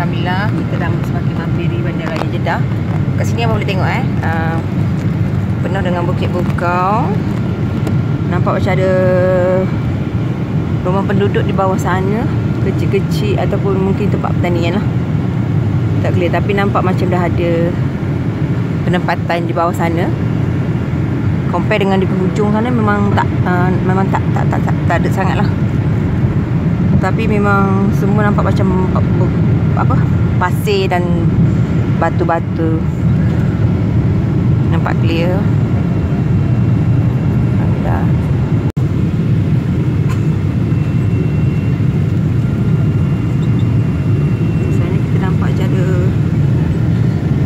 Alhamdulillah kita dah semakin mampiri Bandaraya Jeddah. Kat sini abang boleh tengok penuh dengan bukit bukau. Nampak macam ada rumah penduduk di bawah sana, kecil-kecil ataupun mungkin tempat pertanian lah. Tak clear, tapi nampak macam dah ada penempatan di bawah sana. Compare dengan di penghujung sana memang tak ada sangat lah. Tapi memang semua nampak macam pasir dan batu-batu. Nampak clear. Alhamdulillah. Sana kita nampak je ada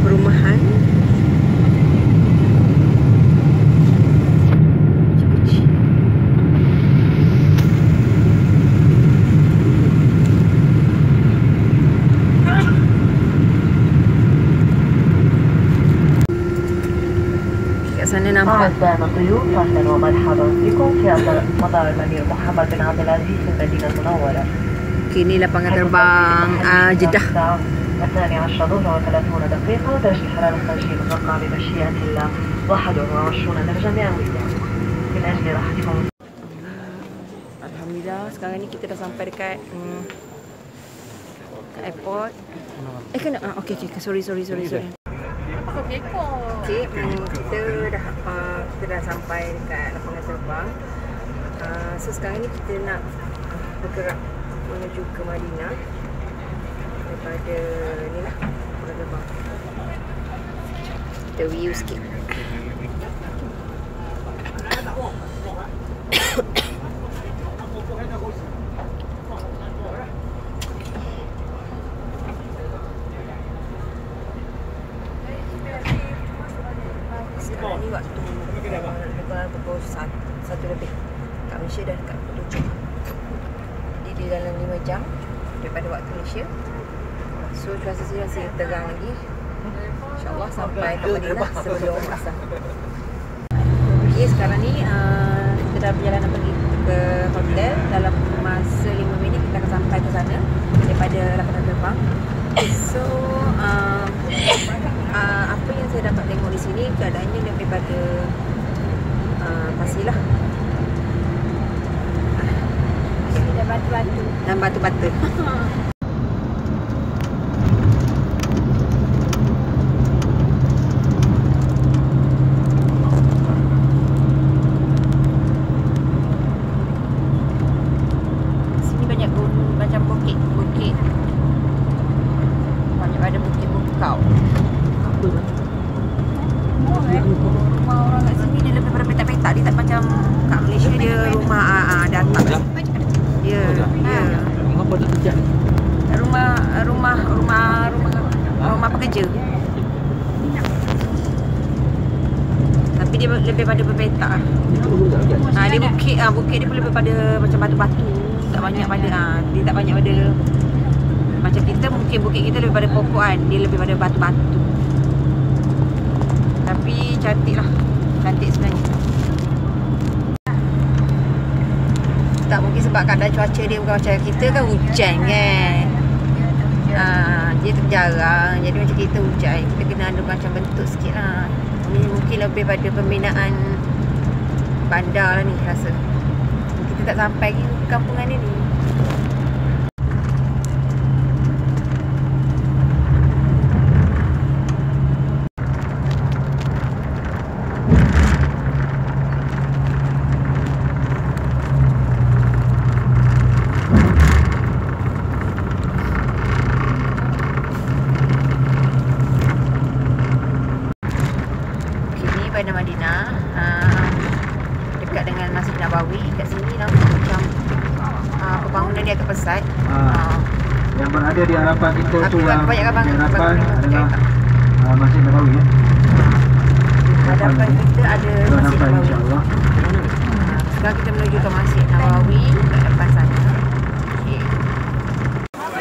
perumahan. sana nampak. أعزائنا الضيوف أهلا ومرحبا بكم في مطار الأمير محمد بن عبد العزيز في المدينة المنورة. Kini lapangan terbang Jeddah. الثاني عشر ظهرا و30 دقيقة ودرجة الحرارة الخارجية المتوقعة بمشيئة الله 21 درجة مئوية. من أجل راحتكم. Alhamdulillah sekarang ni kita dah sampai dekat airport. Kena okey sorry. Okey, kita dah sampai dekat lapangan terbang. So sekarang ni kita nak bergerak menuju ke Madinah daripada ni lah lapangan terbang. Kita view sikit. Sekarang ni waktu lepas pukul 1 lebih. Kat Malaysia dah dekat pukul 7. Jadi dia dalam 5 jam daripada waktu Malaysia. So cuaca sini masih terang lagi. InsyaAllah sampai ke Madinah sebelum asar. Okay, sekarang ni kita dah perjalanan pergi ke hotel. Dalam masa 5 minit kita akan sampai ke sana daripada lapangan terbang. So apa yang saya dapat tengok di sini keadaannya lebih pada pasir lah. Sini dah batu-batu. Dan batu-batu. Sini banyak macam bukit-bukit. Banyak ada bukit bukau. Rumah orang kat sini dia lebih pada petak-petak. Dia tak macam kat Malaysia dia rumah ada atap. Dia apa tak kerja? Rumah pekerja. Tapi dia lebih pada berpetak. Dia bukit dia pun lebih pada macam batu-batu. Tak banyak pada dia tak banyak pada macam kita. Mungkin bukit kita lebih pada pokok dia lebih pada batu-batu. Tapi cantik lah. Cantik sebenarnya. Tak mungkin sebab keadaan cuaca dia bukan macam kita kan hujan kan. Dia terjarang. Jadi macam kita hujan, kita kena ada macam bentuk sikit lah. Ini mungkin lebih pada pembinaan bandar lah ni rasa. Kita tak sampai ke kampungan ni. Bandar Madinah dekat dengan Masjid Nabawi. Kat sini nampak macam pembangunan dia agak pesat. Yang berada di hadapan kita tu yang di hadapan adalah Masjid Nabawi ya. Hadapan kita ada Masjid Nabawi. InsyaAllah. Sekarang kita menuju ke Masjid Nabawi kat depan sana.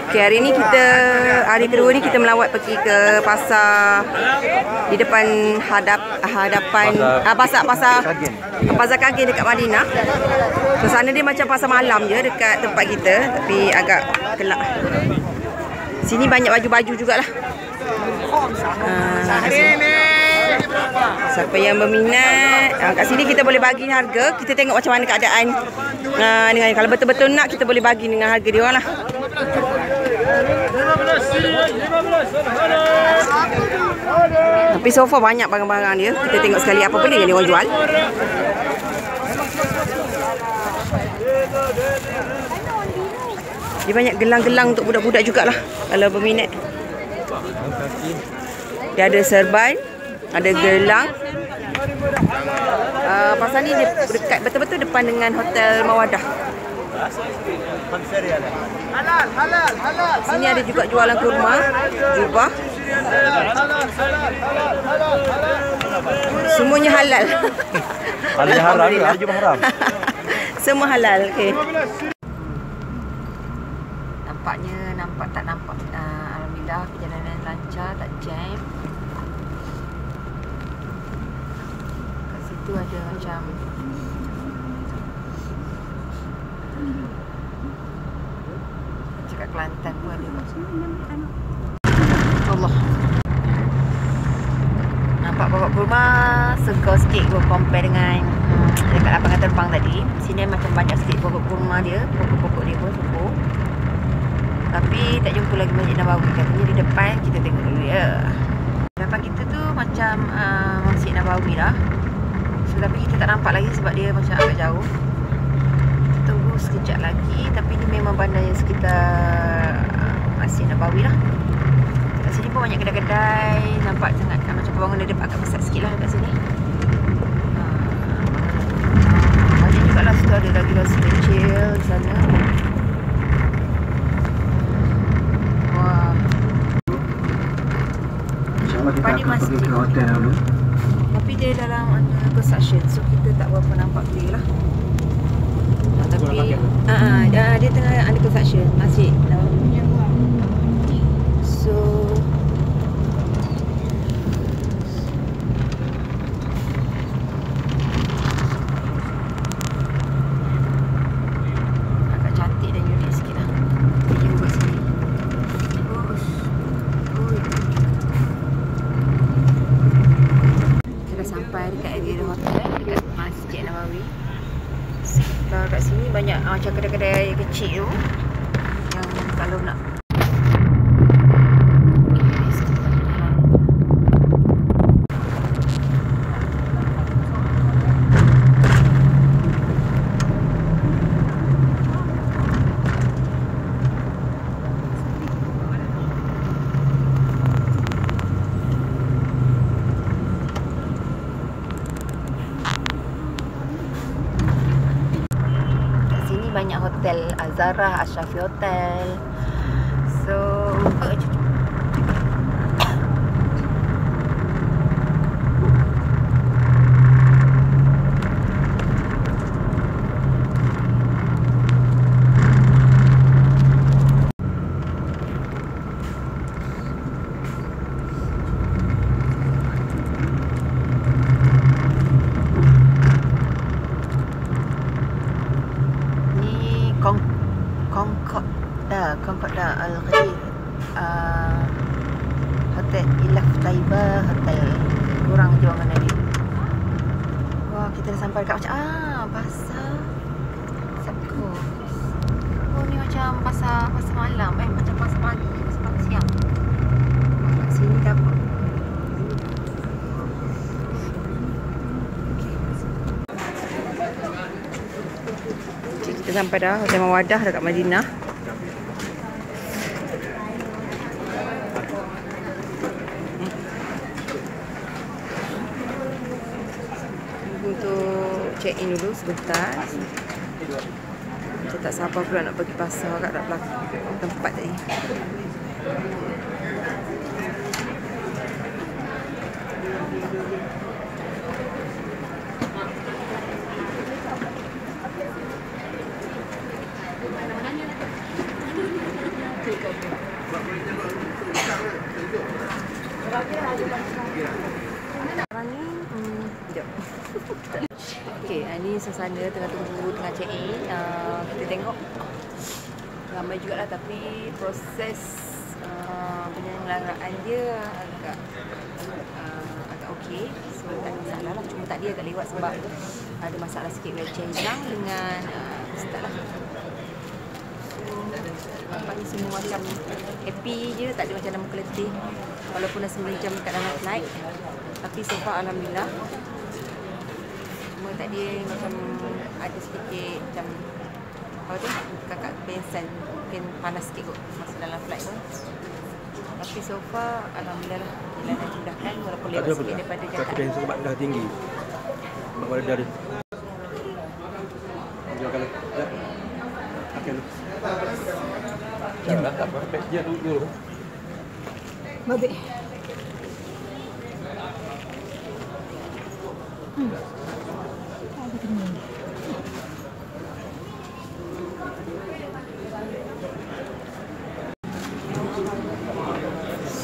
Okay, hari ni hari kedua ni kita melawat pergi ke pasar di depan hadapan pasar Kagen dekat Madinah. So sana dia macam pasar malam je dekat tempat kita, tapi agak gelap. Sini banyak baju-baju jugalah. Siapa yang berminat, kat sini kita boleh bagi harga. Kita tengok macam mana keadaan. Dengan kalau betul-betul nak, kita boleh bagi dengan harga dia orang lah. Tapi so far banyak barang-barang dia. Kita tengok sekali apa benda yang dia orang jual. Dia banyak gelang-gelang untuk budak-budak jugalah kalau berminat. Dia ada serban, ada gelang. Pasal ni dia dekat betul-betul depan dengan Hotel Mawadah. Sini ada juga jualan kurma, jubah. Semuanya halal. Ada haram ke? Ada jubah haram. Semua halal. Okey. Nampak tak nampak. Alhamdulillah perjalanan lancar, tak jam. Kat situ ada macam kat Kelantan pun ada. Allah. Nampak bawa kurma segar sikit gua compare dengan dekat lapangan terbang tadi. Sini macam banyak sikit pokok kurma dia, pokok-pokok dia pun subur. Tapi tak jumpa lagi Masjid Nabawi. Katanya di depan, kita tengok dulu ya. Depan kita tu macam Masjid Nabawi lah. So, tapi kita tak nampak lagi sebab dia macam agak jauh. Tunggu sekejap lagi. Tapi ni memang bandar yang sekitar Masjid Nabawi lah. Kat sini pun banyak kedai-kedai. Nampak sangat macam pembangunan dia agak besar sikit lah kat sini. Banyak juga lah situ ada lagi residential di sana. Kita akan pergi ke hotel dulu. Tapi dia dalam under construction, so kita tak berapa nampak clear lah. Tapi dia tengah under construction, masjid. So agak cantik dan unik sikit lah. Dia buat sini. Sampai dekat area hotel, dekat Masjid Nabawi. Kat sini banyak macam kedai-kedai kecil tu yang kalau nak banyak hotel, Azara, Ashrafi Hotel. So Concorda Al-Khadir, Hotel Ilaf Taibah, hotel kurang jual mana dia. Wah, kita dah sampai dekat macam pasar Sabko. Oh, ni macam pasar malam, macam pasar pagi, pasar siang. Kat sini dapat. Kita sampai dah Hotel Mawadah dekat Madinah. Untuk check in dulu sebentar. Saya tak sabar pula nak pergi pasar kat belakang tempat tadi. Okey, ini suasana tengah tunggu, tengah check in. Kita tengok ramai jugalah, tapi proses penyelenggaraan dia agak okey. So tak ada masalah lah. Cuma tadi agak lewat sebab ada masalah sikit wheelchair hilang dengan start lah. Nampaknya semua macam happy je, tak ada macam nama keletih. Walaupun dah 9 jam dekat dalam flight, tapi so far alhamdulillah. Cuma tadi macam ada sedikit macam apa tu, kakak pengsan, mungkin panas sikit kot masa dalam flight pun. Tapi so far alhamdulillah lah, jalan dah dimudahkan walaupun lewat sikit daripada Jakarta. Kaki pensi sebab dah tinggi. Sebab dah ada. Jangan dah. Okey. Jangan tak apa, dia dulu. Babik.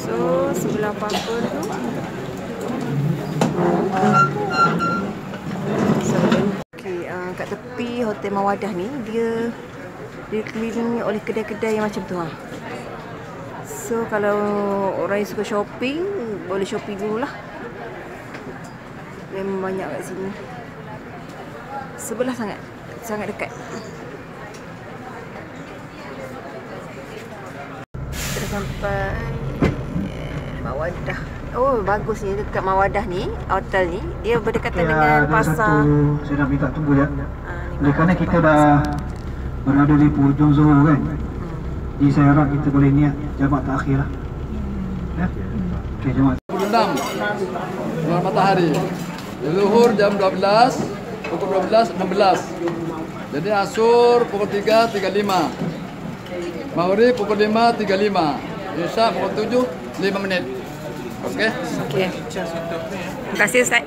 So, sebelah apa-apa tu. Okay, kat tepi Hotel Mawadah ni, dia dikelilingi oleh kedai-kedai yang macam tu. So, kalau orang yang suka shopping, boleh shopping dululah. Memang banyak kat sini. Sebelah sangat, sangat dekat. Kita sampai Mawadah. Oh, bagus ni dekat Mawadah ni, hotel ni. Dia berdekatan dengan pasar. Saya nak minta tunggu ya. Oleh kerana kita dah berada di Purjong Zoho kan. Jadi saya harap kita boleh niat jamak takhir lah. Ya? Okey, jamak. 6 keluar matahari. Zuhur jam 12, pukul 12.16. Jadi asur pukul 3.35. Maghrib pukul 5.35. Isya pukul 7.05 menit. Okey? Okey. Terima kasih Ustaz.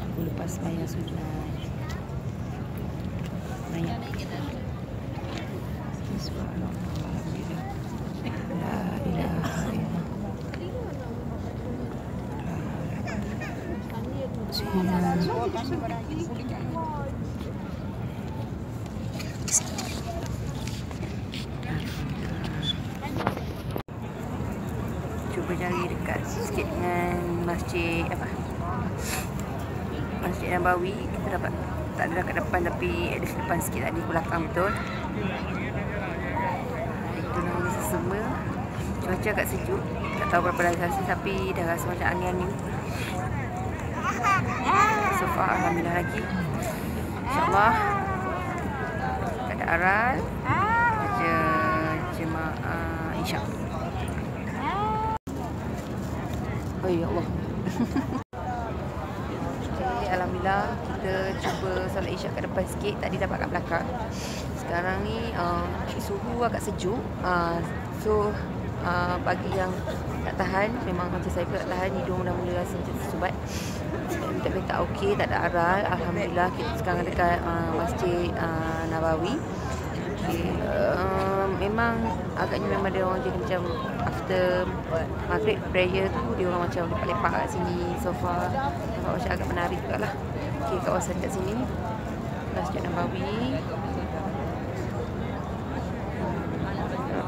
Aku lepas bayar sudah. Banyak. Cuba cari dekat sikit dengan masjid apa? Masjid Nabawi. Kita dapat tak ada dekat depan tapi ada depan sikit tadi belakang betul. Itu namanya sesama. Cuaca agak sejuk. Tak tahu berapa darjah tapi dah rasa macam angin-angin. So far alhamdulillah lagi. InsyaAllah tak ada aral. Baca jemaah Isyak. Oh ya Allah. Okay, alhamdulillah kita cuba solat Isyak kat depan sikit. Tadi dapat kat belakang. Sekarang ni suhu agak sejuk. So bagi yang tak tahan, memang macam saya pun tak tahan, hidung dah mula rasa macam tersubat. Tapi tak okey, tak ada aral. Alhamdulillah kita sekarang dekat Masjid Nabawi. Okay. Memang agaknya memang dia orang jadi macam after maghrib prayer tu dia orang macam lepak-lepak kat sini. So far nampak macam agak menarik juga lah. Okay, kawasan kat sini Masjid Nabawi.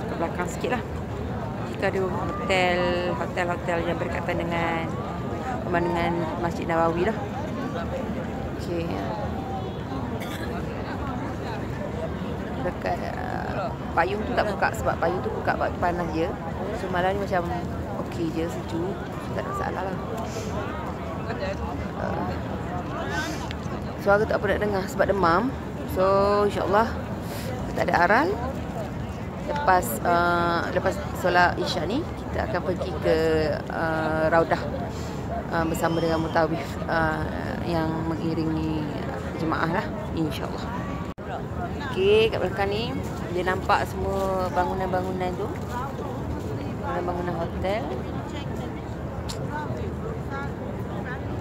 Ke belakang sikit lah. Jika ada hotel yang berdekatan dengan pemandangan Masjid Nabawi lah. Okay. Dekat payung tu tak buka sebab payung tu buka waktu panas je. So malam ni macam okey je, sejuk. So, tak ada masalah lah. Suara tak apa nak dengar sebab demam. So insyaAllah tak ada aral. Lepas solat Isyak ni kita akan pergi ke Raudah bersama dengan mutawif yang mengiringi jemaah lah, insyaAllah. Okey, kat belakang ni dia nampak semua bangunan-bangunan tu, bangunan hotel.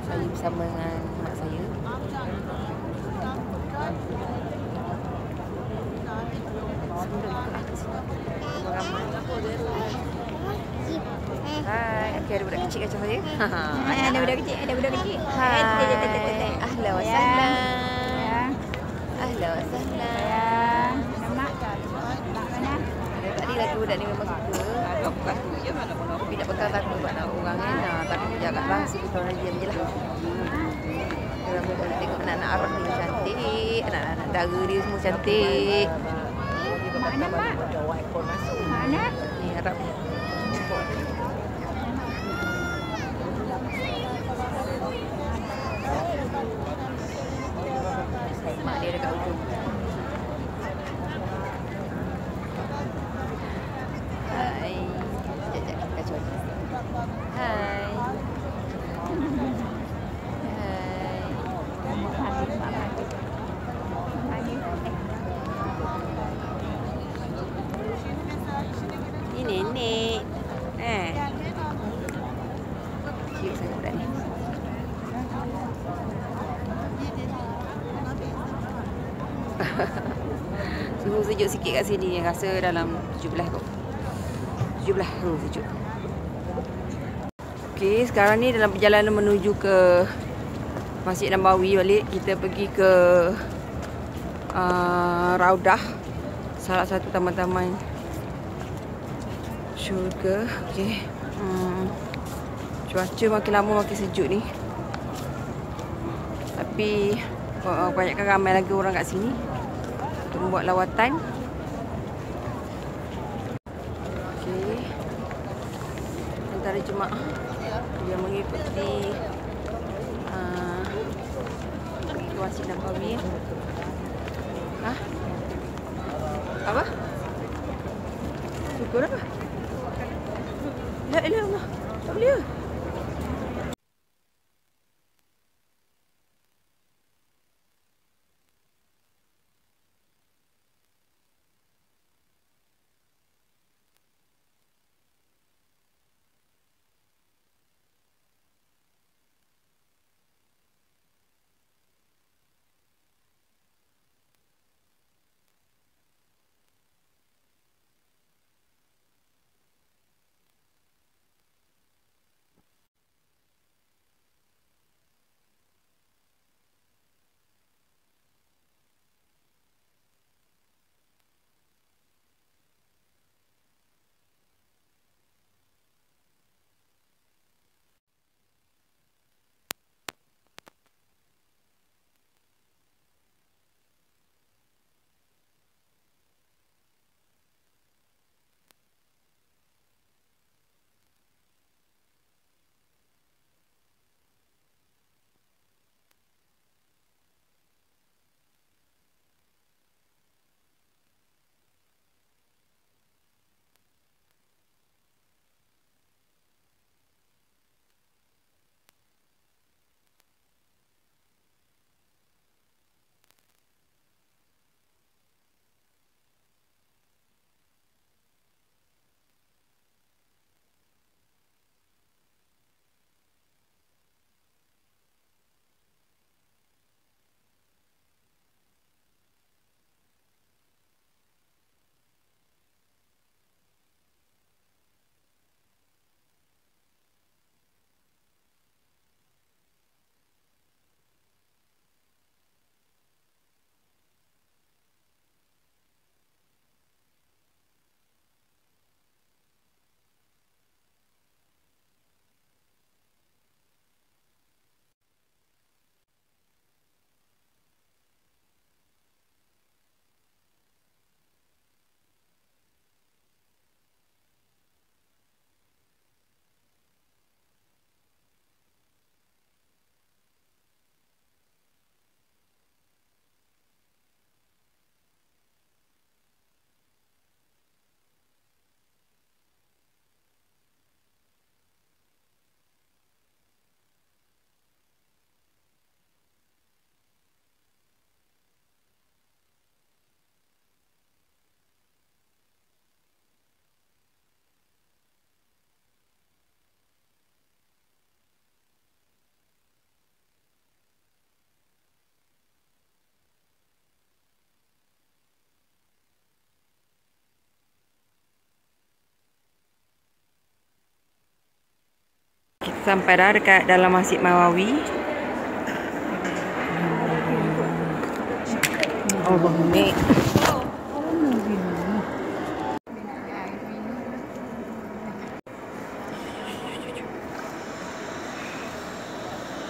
Saya bersama dengan mak saya. Hai, okey, ada budak kecil kacau saya. Ada budak kecil, ada budak kecil. Hai, ahlan wa sahlan. anak-anak Arab ni cantik, anak-anak dara dia semua cantik. Mana mak? Mana? Ni Arab ni. Mak dia dekat ujung. Hai. Sekejap kita kacau. Hai. Ini nenek. Cute sangat budak ni. Suhu sejuk sikit kat sini. Rasa dalam 17 kot. 17 sejuk. Okey, sekarang ni dalam perjalanan menuju ke Masjid Nabawi balik. Kita pergi ke Raudah, salah satu taman-taman syurga. Okey. Cuaca makin lama makin sejuk ni. Tapi banyakkan ramai lagi orang kat sini untuk membuat lawatan. Okey. Antara jemaah yang mengikuti Masjid Nabawi. Hah? Apa? Syukur apa? La ilaha illallah. Tak boleh. Sampai dah dekat dalam Masjid Nabawi. Allah ni.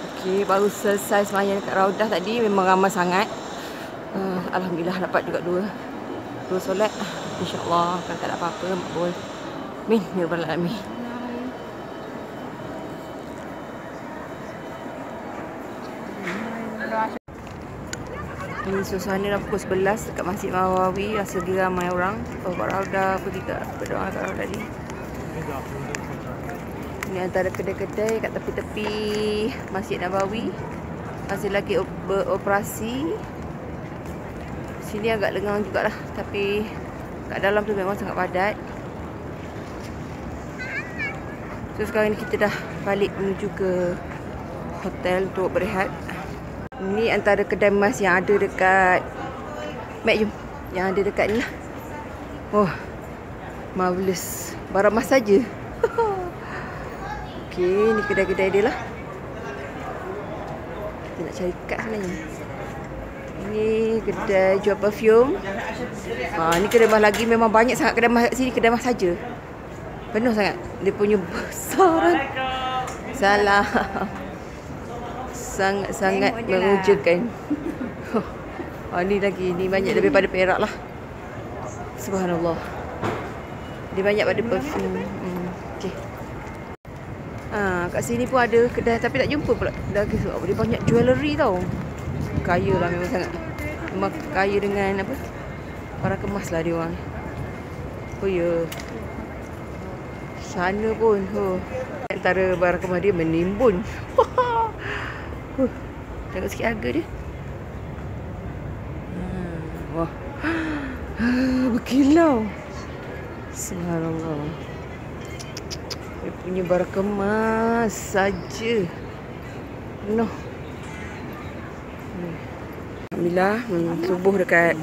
Okey, Ni baru selesai semayang dekat Raudah tadi. Memang ramai sangat. Alhamdulillah dapat juga dua solat. InsyaAllah kalau tak ada apa-apa makbul. Amin ya rabbal alamin. Ini suasana dah pukul 11 dekat Masjid Nawawi. Rasa lagi ramai orang. Bapak Raudah pergi berdoa kat Raudah tadi. Ini antara kedai-kedai kat tepi-tepi Masjid Nawawi. Masih lagi beroperasi. Sini agak lengang jugalah. Tapi kat dalam tu memang sangat padat. So sekarang ni kita dah balik menuju ke hotel untuk berehat. Ini antara kedai emas yang ada dekat Mek, jom. Yang ada dekat ni lah. Oh, marvelous. Barang emas saja. Okey, ni kedai-kedai dia lah. Kita nak cari kad sebenarnya. Ini kedai jual perfume. Ni kedai emas lagi. Memang banyak sangat kedai emas kat sini. Kedai emas saja. Penuh sangat. Dia punya besaran. Salah. Sangat-sangat mengejutkan. Ni lagi. Ni banyak lebih pada Perak lah. Subhanallah. Dia banyak pada perfume. Okay. Kat sini pun ada kedai. Tapi tak jumpa pula. Dia banyak jewellery tau. Kaya lah memang sangat. Memang kaya dengan apa, barang kemas lah dia orang. Oh ya. Sana pun. Antara barang kemas dia menimbun. Tengok sikit harga dia. Wah. Berkilau. Subhanallah. Dia punya barang kemas saja. Penuh. Alhamdulillah, subuh dekat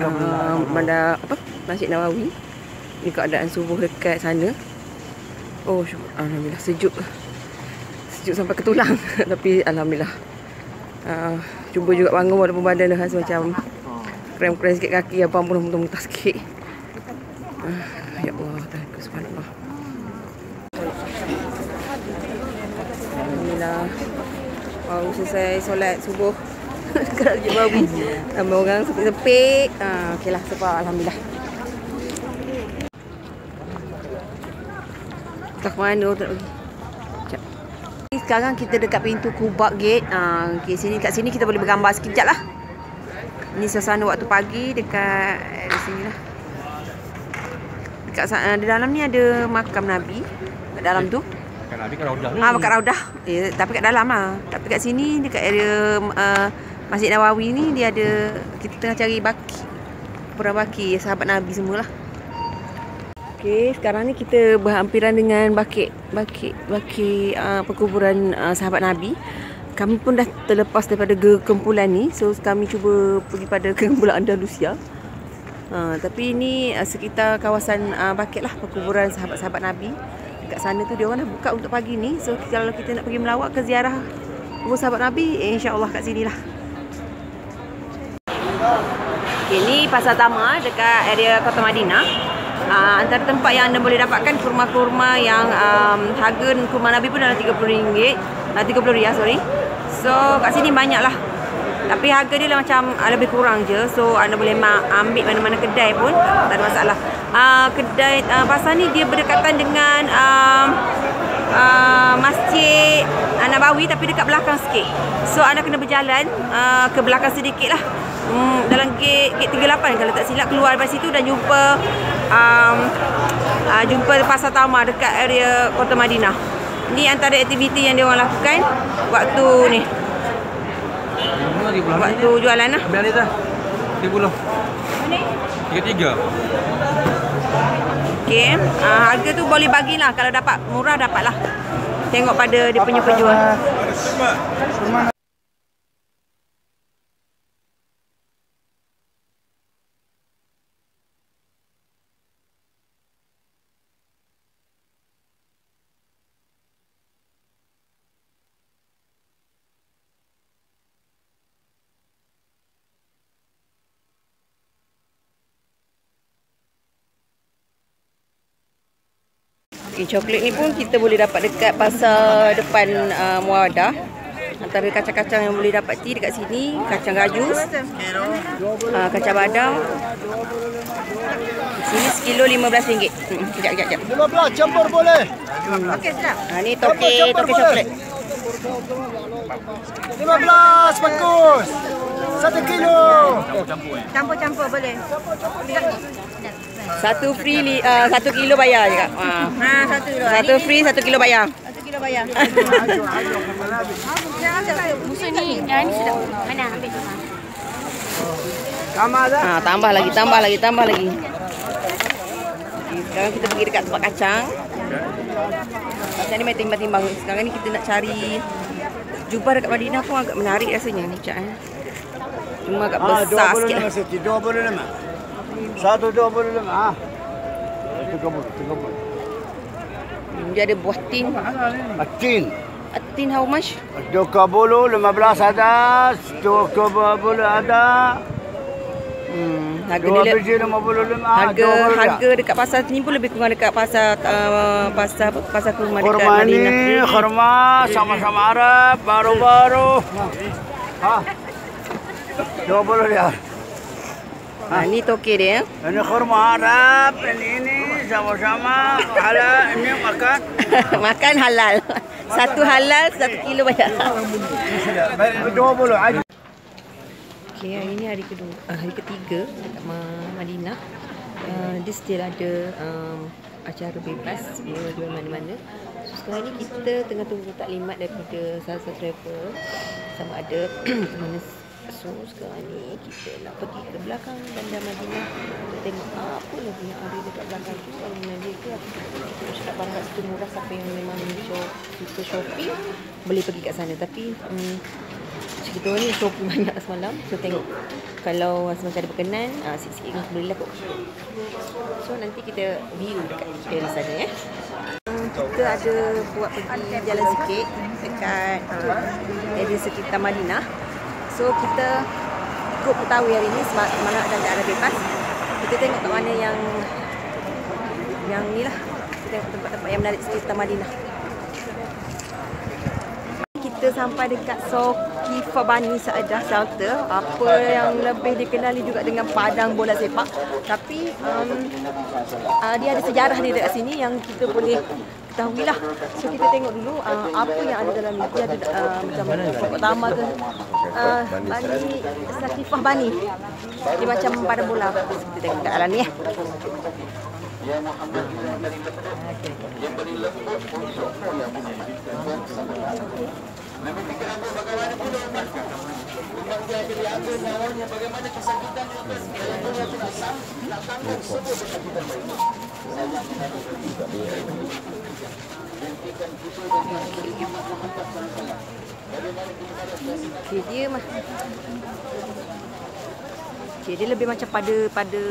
bandar Masjid Nawawi. Ni keadaan subuh dekat sana. Oh, alhamdulillah sejuk. Sejuk sampai ke tulang. Tapi alhamdulillah. Cuba juga bangun walaupun badan dah rasa macam krem-krem sikit kaki, abang pun muntah-muntah sikit. Ya Allah, takut subhanallah. Alhamdulillah. Baru selesai solat subuh dekat Masjid Nawawi. Ramai orang sepik-sepik. Okeylah, sebab alhamdulillah. Tak mana tak pergi. Sekarang kita dekat pintu Kubak Gate. Okay, kat sini kita boleh bergambar sekejap lah. Ini suasana waktu pagi dekat di sini lah. Dekat di dalam ni ada makam Nabi. Kat dalam tu. Makam Nabi kat Raudah ni. Kat Raudah. Ya, tapi kat dalam lah. Tapi kat sini dekat area Masjid Nawawi ni dia ada, kita tengah cari baki. Kuburan baki sahabat Nabi semualah. Okey, sekarang ni kita berhampiran dengan baki perkuburan sahabat Nabi. Kami pun dah terlepas daripada kumpulan ni. So kami cuba pergi pada kumpulan Andalusia. Tapi ini sekitar kawasan baki lah, perkuburan sahabat-sahabat Nabi. Dekat sana tu dia orang dah buka untuk pagi ni. So kalau kita nak pergi melawat ke ziarah kubur sahabat Nabi, insya-Allah kat sini lah. Okay, ni Pasar Tama dekat area Kota Madinah. Antara tempat yang anda boleh dapatkan kurma-kurma yang harga kurma Nabi pun dalam RM30. RM30, sorry. So kat sini banyak lah. Tapi harga dia lah macam lebih kurang je. So anda boleh ambil mana-mana kedai pun tak ada masalah. Kedai pasar ni dia berdekatan dengan Masjid Nabawi, tapi dekat belakang sikit. So anda kena berjalan ke belakang sedikit lah. Dalam gate 38 kalau tak silap, keluar dari situ dan jumpa Pasar Tama dekat area Kota Madinah. Ni antara aktiviti yang dia orang lakukan waktu ni. Waktu jualan lah. Ambil ni dah. 30. 33. Okey, harga tu boleh bagilah, kalau dapat murah dapatlah. Tengok pada dia punya penjual. Okay, coklat ni pun kita boleh dapat dekat pasar depan Muawadah. Antara kacang-kacang yang boleh dapati dekat sini, kacang gajus, kacang badam. Sini sekilo RM15. Kejap. 15 campur boleh. Okey, sedap. Ni toke coklat. 15 bagus. 1 kilo. Campur boleh. Satu free, 1 kilo bayar je kak. Satu free, 1 kilo bayar. 1 kilo bayar. Musuh ni yang ni sedap. Mana ambil tu? Tambah lagi. Okay, sekarang kita pergi dekat tempat kacang. Kacang ni main timbang-timbang. Sekarang ni kita nak cari jubah dekat Madinah pun agak menarik rasanya ni cak. Cuma agak besar sikit lah. 125. Dia ada buah tin. Tin how much? 20, 15 ada, 20 ada. Harga dia 55. harga dekat pasar ni pun lebih kurang dekat pasar pasar kurma dekat Kurma ni, Madinah. kurma sama-sama Arab, baru-baru. 20 dia. Ni toke dia. Ini kurma Arab, ini sama-sama halal, ini makan. Makan halal. Satu halal, 1 kilo bayar. 20 aja. Okay, hari ni hari ketiga dekat Madinah. Dia still ada acara bebas jual mana-mana. So, sekarang ni kita tengah tunggu taklimat daripada salah satu travel sama ada ke mana. So sekarang ni kita nak pergi ke belakang bandar Madinah untuk tengok apa lagi yang ada dekat belakang tu. Kalau dia ke aku cakap barang kat situ murah, siapa yang memang suka shopping boleh pergi kat sana. Tapi kita ni shopping banyak semalam. So tengok kalau semasa ada berkenan sikit-sikit kan boleh lah kot. So nanti kita view dekat area sana ya. Kita ada buat pergi jalan sikit dekat area sekitar Madinah. So kita ikut Putawi hari ni semalam ada bebas. Kita tengok kat mana yang ni lah. Kita tengok tempat-tempat yang menarik sekitar Madinah. Kita sampai dekat Soqifa Bani Saadah Shelter. Apa yang lebih dikenali juga dengan padang bola sepak. Tapi dia ada sejarah dia dekat sini yang kita boleh ketahui lah. So kita tengok dulu apa yang ada dalam ni. Dia ada macam pokok tama ke Bani Soqifah Bani. Dia macam padang bola. Kita tengok kat dalam ni ya. Okay, dia lebih macam pada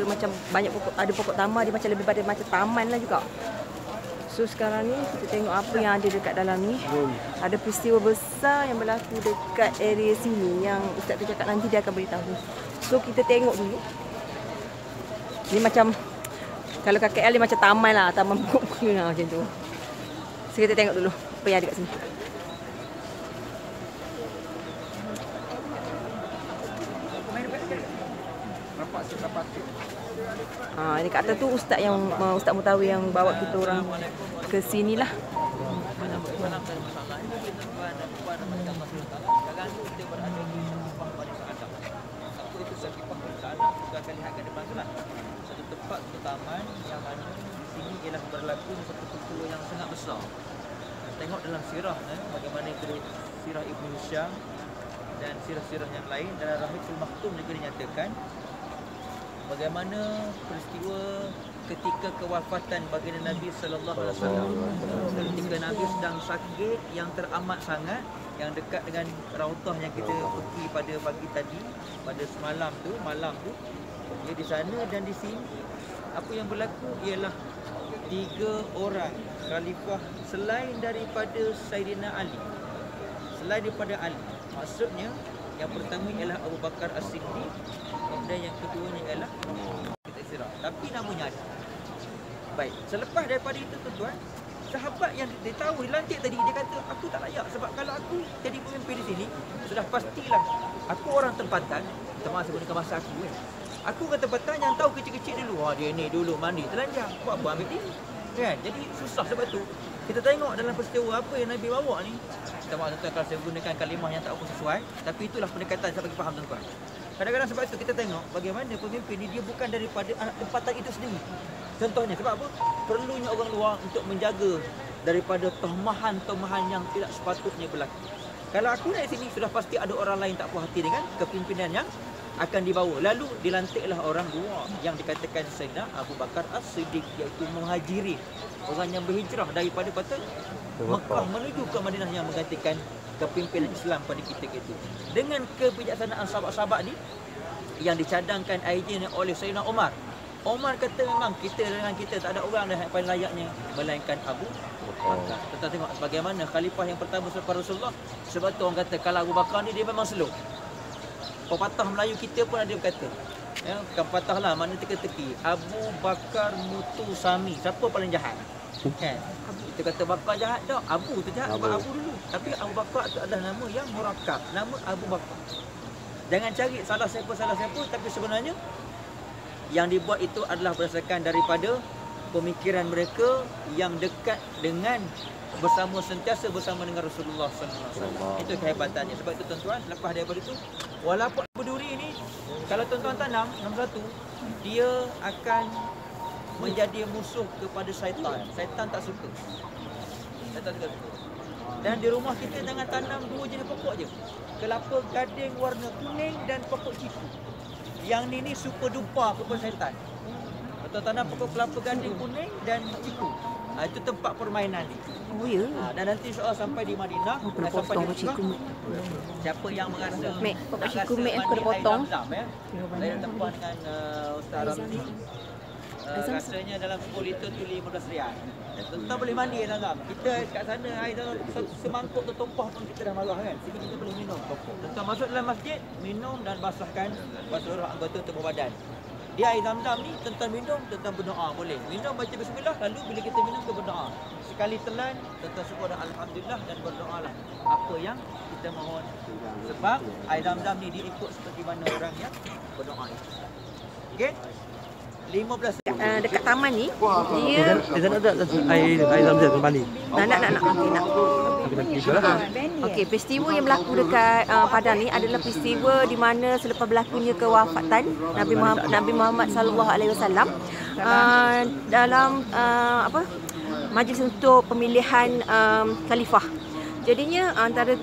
macam banyak pokok, ada pokok tama, dia macam lebih pada macam taman lah juga. So sekarang ni kita tengok apa yang ada dekat dalam ni. Ada peristiwa besar yang berlaku dekat area sini yang Ustaz tu cakap nanti dia akan beritahu. So kita tengok dulu. Ni macam kalau KKL dia macam taman lah, taman pokok lah macam tu. So kita tengok dulu apa yang ada kat sini. Ini kat atas tu Ustaz Mutawi yang bawa kita orang ke sini lah. Satu tempat taman yang mana di sini ialah berlaku satu peristiwa yang sangat besar. Tengok dalam sirah bagaimana sirah Ibn Hisham dan sirah-sirah yang lain dalam Rahmatul Maktum juga dinyatakan bagaimana peristiwa ketika kewafatan baginda Nabi sallallahu alaihi wasallam. Ketika Nabi sedang sakit yang teramat sangat, yang dekat dengan Raudhah yang kita pergi pada pagi tadi, pada semalam tu, malam tu. Ya, di sana dan di sini apa yang berlaku ialah 3 orang khalifah selain daripada Sayyidina Ali. Selain daripada Ali. Maksudnya yang pertama ialah Abu Bakar As-Siddiq, kemudian yang keduanya ialah kita istirahat. Tapi namunnya ada. Baik, selepas daripada itu tuan-tuan, sahabat yang dia tahu dilantik tadi, dia kata aku tak layak sebab kalau aku jadi pemimpin di sini sudah pastilah aku orang tempatan, termasuk gunakan masa aku kan. Aku orang tempatan yang tahu kecil-kecil dulu, dia ni dulu mandi telanjang, buat apa ambil dia kan. Jadi susah sebab tu kita tengok dalam peristiwa apa yang Nabi bawa ni. Kita mahu tuan-tuan kalau saya gunakan kalimah yang tak apa sesuai, tapi itulah pendekatan saya bagi faham tuan-tuan. Kadang-kadang sebab itu kita tengok bagaimana pemimpin ni dia bukan daripada anak tempatan itu sendiri. Contohnya sebab apa? Perlunya orang luar untuk menjaga daripada tohmahan-tohmahan yang tidak sepatutnya berlaku. Kalau aku naik sini sudah pasti ada orang lain tak puas hati dengan kepimpinan yang akan dibawa. Lalu dilantiklah orang luar yang dikatakan Sayyidina Abu Bakar As-Siddiq, iaitu muhajirin, orang yang berhijrah daripada kota Mekah menuju ke Madinah yang menggantikan kepimpinan Islam pada ketika itu. Dengan kebijaksanaan sahabat-sahabat ni yang dicadangkan idenya oleh Sayyidina Umar. Umar kata memang kita dengan kita tak ada orang yang paling layaknya melainkan Abu Bakar. Kita tengok bagaimana khalifah yang pertama selepas Rasulullah. Sebab tu orang kata kalau Abu Bakar ni dia memang slow. Pepatah Melayu kita pun ada berkata, ya, bukan patah lah, mana teka-teki. Abu Bakar Mutu Sami, siapa paling jahat? Kan? Kita kata Bakar jahat tak? Abu tu jahat, sebab Abu dulu. Tapi Abu Bakar tu adalah nama yang murakab, nama Abu Bakar. Jangan cari salah siapa, tapi sebenarnya yang dibuat itu adalah berdasarkan daripada pemikiran mereka yang dekat dengan sentiasa bersama dengan Rasulullah SAW. Itu kehebatannya. Sebab itu tuan-tuan, lepas daripada itu, walaupun berduri ini, kalau tuan-tuan tanam, nombor satu, dia akan menjadi musuh kepada syaitan. Syaitan tak suka. Syaitan tak suka. Dan di rumah kita jangan tanam dua jenis pokok je. Kelapa gading warna kuning dan pokok ciku. Yang ni super duper kepada syaitan. Atau tanam pokok kelapa gading kuning dan ciku. Itu tempat permainan ni. Oh ya. Dan nanti insya-Allah sampai di Madinah, Kena sampai potong di pokok ciku. siapa yang merasa Mek, pokok nak ciku rasa mek mandi kena potong. air Zam-Zam, saya tempuh dengan Ustaz Ramli. Rasanya dalam 10 liter tu RM15. Tuan boleh mandi air Zam-Zam. Kita kat sana air Zam-Zam semangkuk tertumpah pun kita dah marah kan. Sini kita boleh minum. Tuan masuk dalam masjid, minum dan basahkan seluruh anggota tubuh badan. Dia air Zam-Zam ni tuan minum, tuan berdoa boleh. Minum baca bismillah, lalu bila kita minum kita berdoa. Sekali telan, tuan syukur dan alhamdulillah dan berdoalah apa yang kita mohon. Sebab air Zam-Zam ni dia ikut seperti mana orang yang berdoa itu. Okey? 15 Dekat taman ni dia air Zam-Zam tu mandi. Okey, peristiwa yang berlaku dekat Padang ni adalah peristiwa di mana selepas berlakunya kewafatan Nabi Muhammad sallallahu alaihi wasallam dalam majlis untuk pemilihan khalifah. Jadinya antara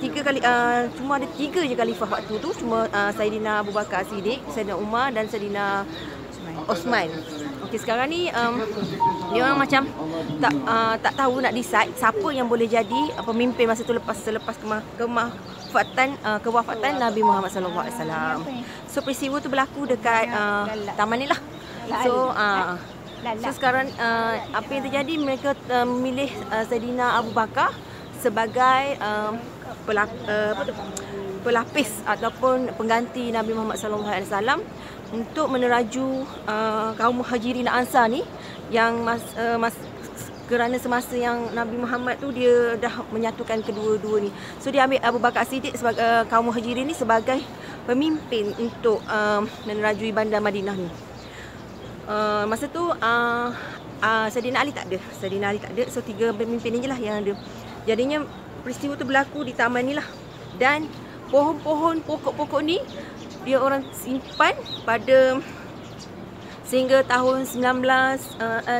cuma ada 3 je khalifah waktu tu, cuma Saidina Abu Bakar As-Siddiq, Saidina Umar dan Saidina Osman. Okey, sekarang ni dia orang macam tak tahu nak decide siapa yang boleh jadi pemimpin masa tu selepas kewafatan Nabi Muhammad sallallahu alaihi wasallam. So peristiwa tu berlaku dekat taman ni lah. So sekarang apa yang terjadi, mereka memilih Saidina Abu Bakar sebagai pelapis ataupun pengganti Nabi Muhammad sallallahu alaihi wasallam untuk meneraju kaum Muhajirin Ansar ni yang kerana semasa yang Nabi Muhammad tu dia dah menyatukan kedua-dua ni. So dia ambil Abu Bakar As-Siddiq sebagai kaum Muhajirin ni sebagai pemimpin untuk menerajui bandar Madinah ni. Masa tu Saidina Ali tak ada. So 3 pemimpin ni je lah yang ada. Jadinya peristiwa tu berlaku di taman ni lah. Dan pokok-pokok ni dia orang simpan pada sehingga tahun 19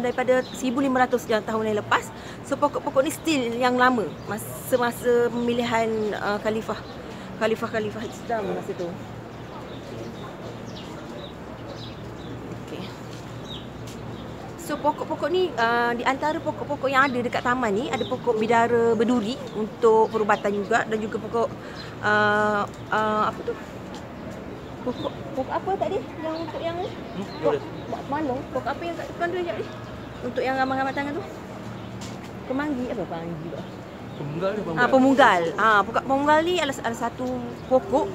daripada 1500 tahun yang lepas. So pokok-pokok ni still yang lama masa pemilihan khalifah Islam masa tu. Okey. So pokok-pokok ni di antara pokok-pokok yang ada dekat taman ni ada pokok bidara berduri untuk perubatan juga, dan juga pokok apa tu? Pokok apa tadi? Yang untuk yang ni? Pokok malong. Pokok apa yang kat depan tu sekejap ni? Untuk yang ramai-ramai tangan tu? Pemanggi apa? Pemanggi tak? Pemunggal. Pokok pemunggal ni adalah satu pokok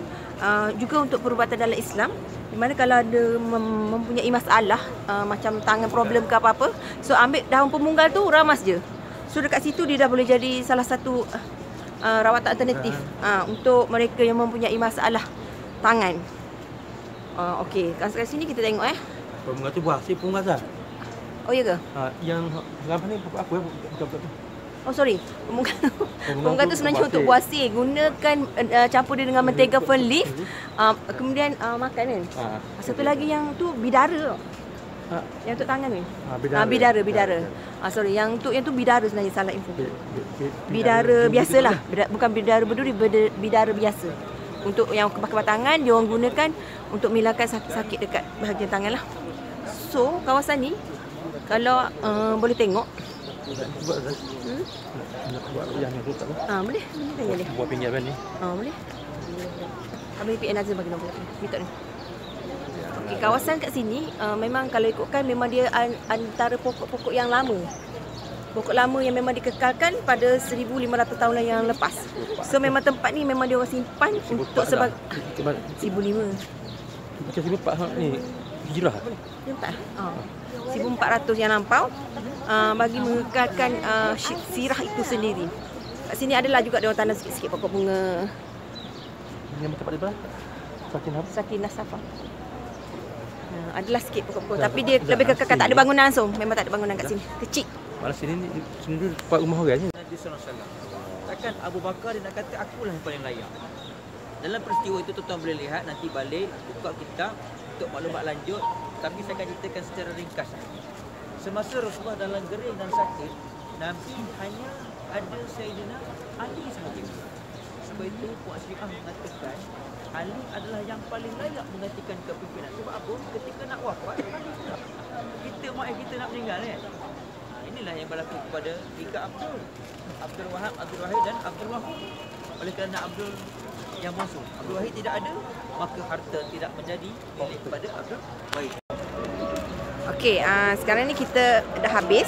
juga untuk perubatan dalam Islam. Di mana kalau ada mempunyai masalah macam tangan problem ke apa-apa, so ambil daun pemunggal tu ramas je. So dekat situ dia dah boleh jadi salah satu rawatan alternatif untuk mereka yang mempunyai masalah tangan. Okey, kat sini kita tengok Bunga tu buah si bunga sah. Oh ya ke? Yang apa ni apa bukan. Oh sorry, pemungkas tu sebenarnya untuk buah sih. Gunakan campur dia dengan mentega fern leaf, kemudian makan kan. Satu lagi yang tu bidara. Yang untuk tangan ni. Bidara. Sorry, yang tu bidara sebenarnya, salah info. Bidara biasalah, bukan bidara berduri, bidara biasa. Untuk yang kebak-kebak tangan dia orang gunakan untuk menghilangkan sakit-sakit dekat bahagian tangan lah. So kawasan ni kalau boleh tengok Buat yang tu tak apa. boleh tanya dia. Buat pinggir ni. Boleh. Abang PN Nazim bagi nombor minta ni. Okey, kawasan kat sini memang kalau ikutkan memang dia antara pokok-pokok yang lama. Pokok lama yang memang dikekalkan pada 1,500 tahun yang lepas. So memang tempat ni memang dia orang simpan untuk sebagai 1,500. Macam 1,400 ni hijrah. 1,400 yang lampau bagi mengekalkan sirah itu sendiri. Kat sini adalah juga dia orang tanam sikit-sikit pokok bunga. Yang tempat di belah. Sakinah Safa. Adalah sikit pokok-pokok tapi dia lebih kekal, tak ada bangunan langsung. Memang tak ada bangunan kat sini. Kecil. Malah sini dulu tempat rumah orang ni. Nabi SAW. Takkan Abu Bakar dia nak kata akulah yang paling layak. Dalam peristiwa itu tuan-tuan boleh lihat, nanti balik buka kitab untuk maklumat lanjut, tapi saya akan ceritakan secara ringkas. Semasa Rasulullah dalam gering dan sakit, Nabi hanya ada Sayyidina Ali sahaja. Sebab itu Puan Syiah mengatakan Ali adalah yang paling layak menggantikan kepimpinan. Sebab apa? Ketika nak wafat, kita kita nak meninggal kan? Inilah yang berlaku kepada tiga Abdul. Abdul Wahab, Abdul Wahid dan Abdul Wahab. Oleh kerana Abdul yang bongsu, Abdul Wahid tidak ada, maka harta tidak menjadi milik kepada Abdul Wahid. Okey, sekarang ni kita dah habis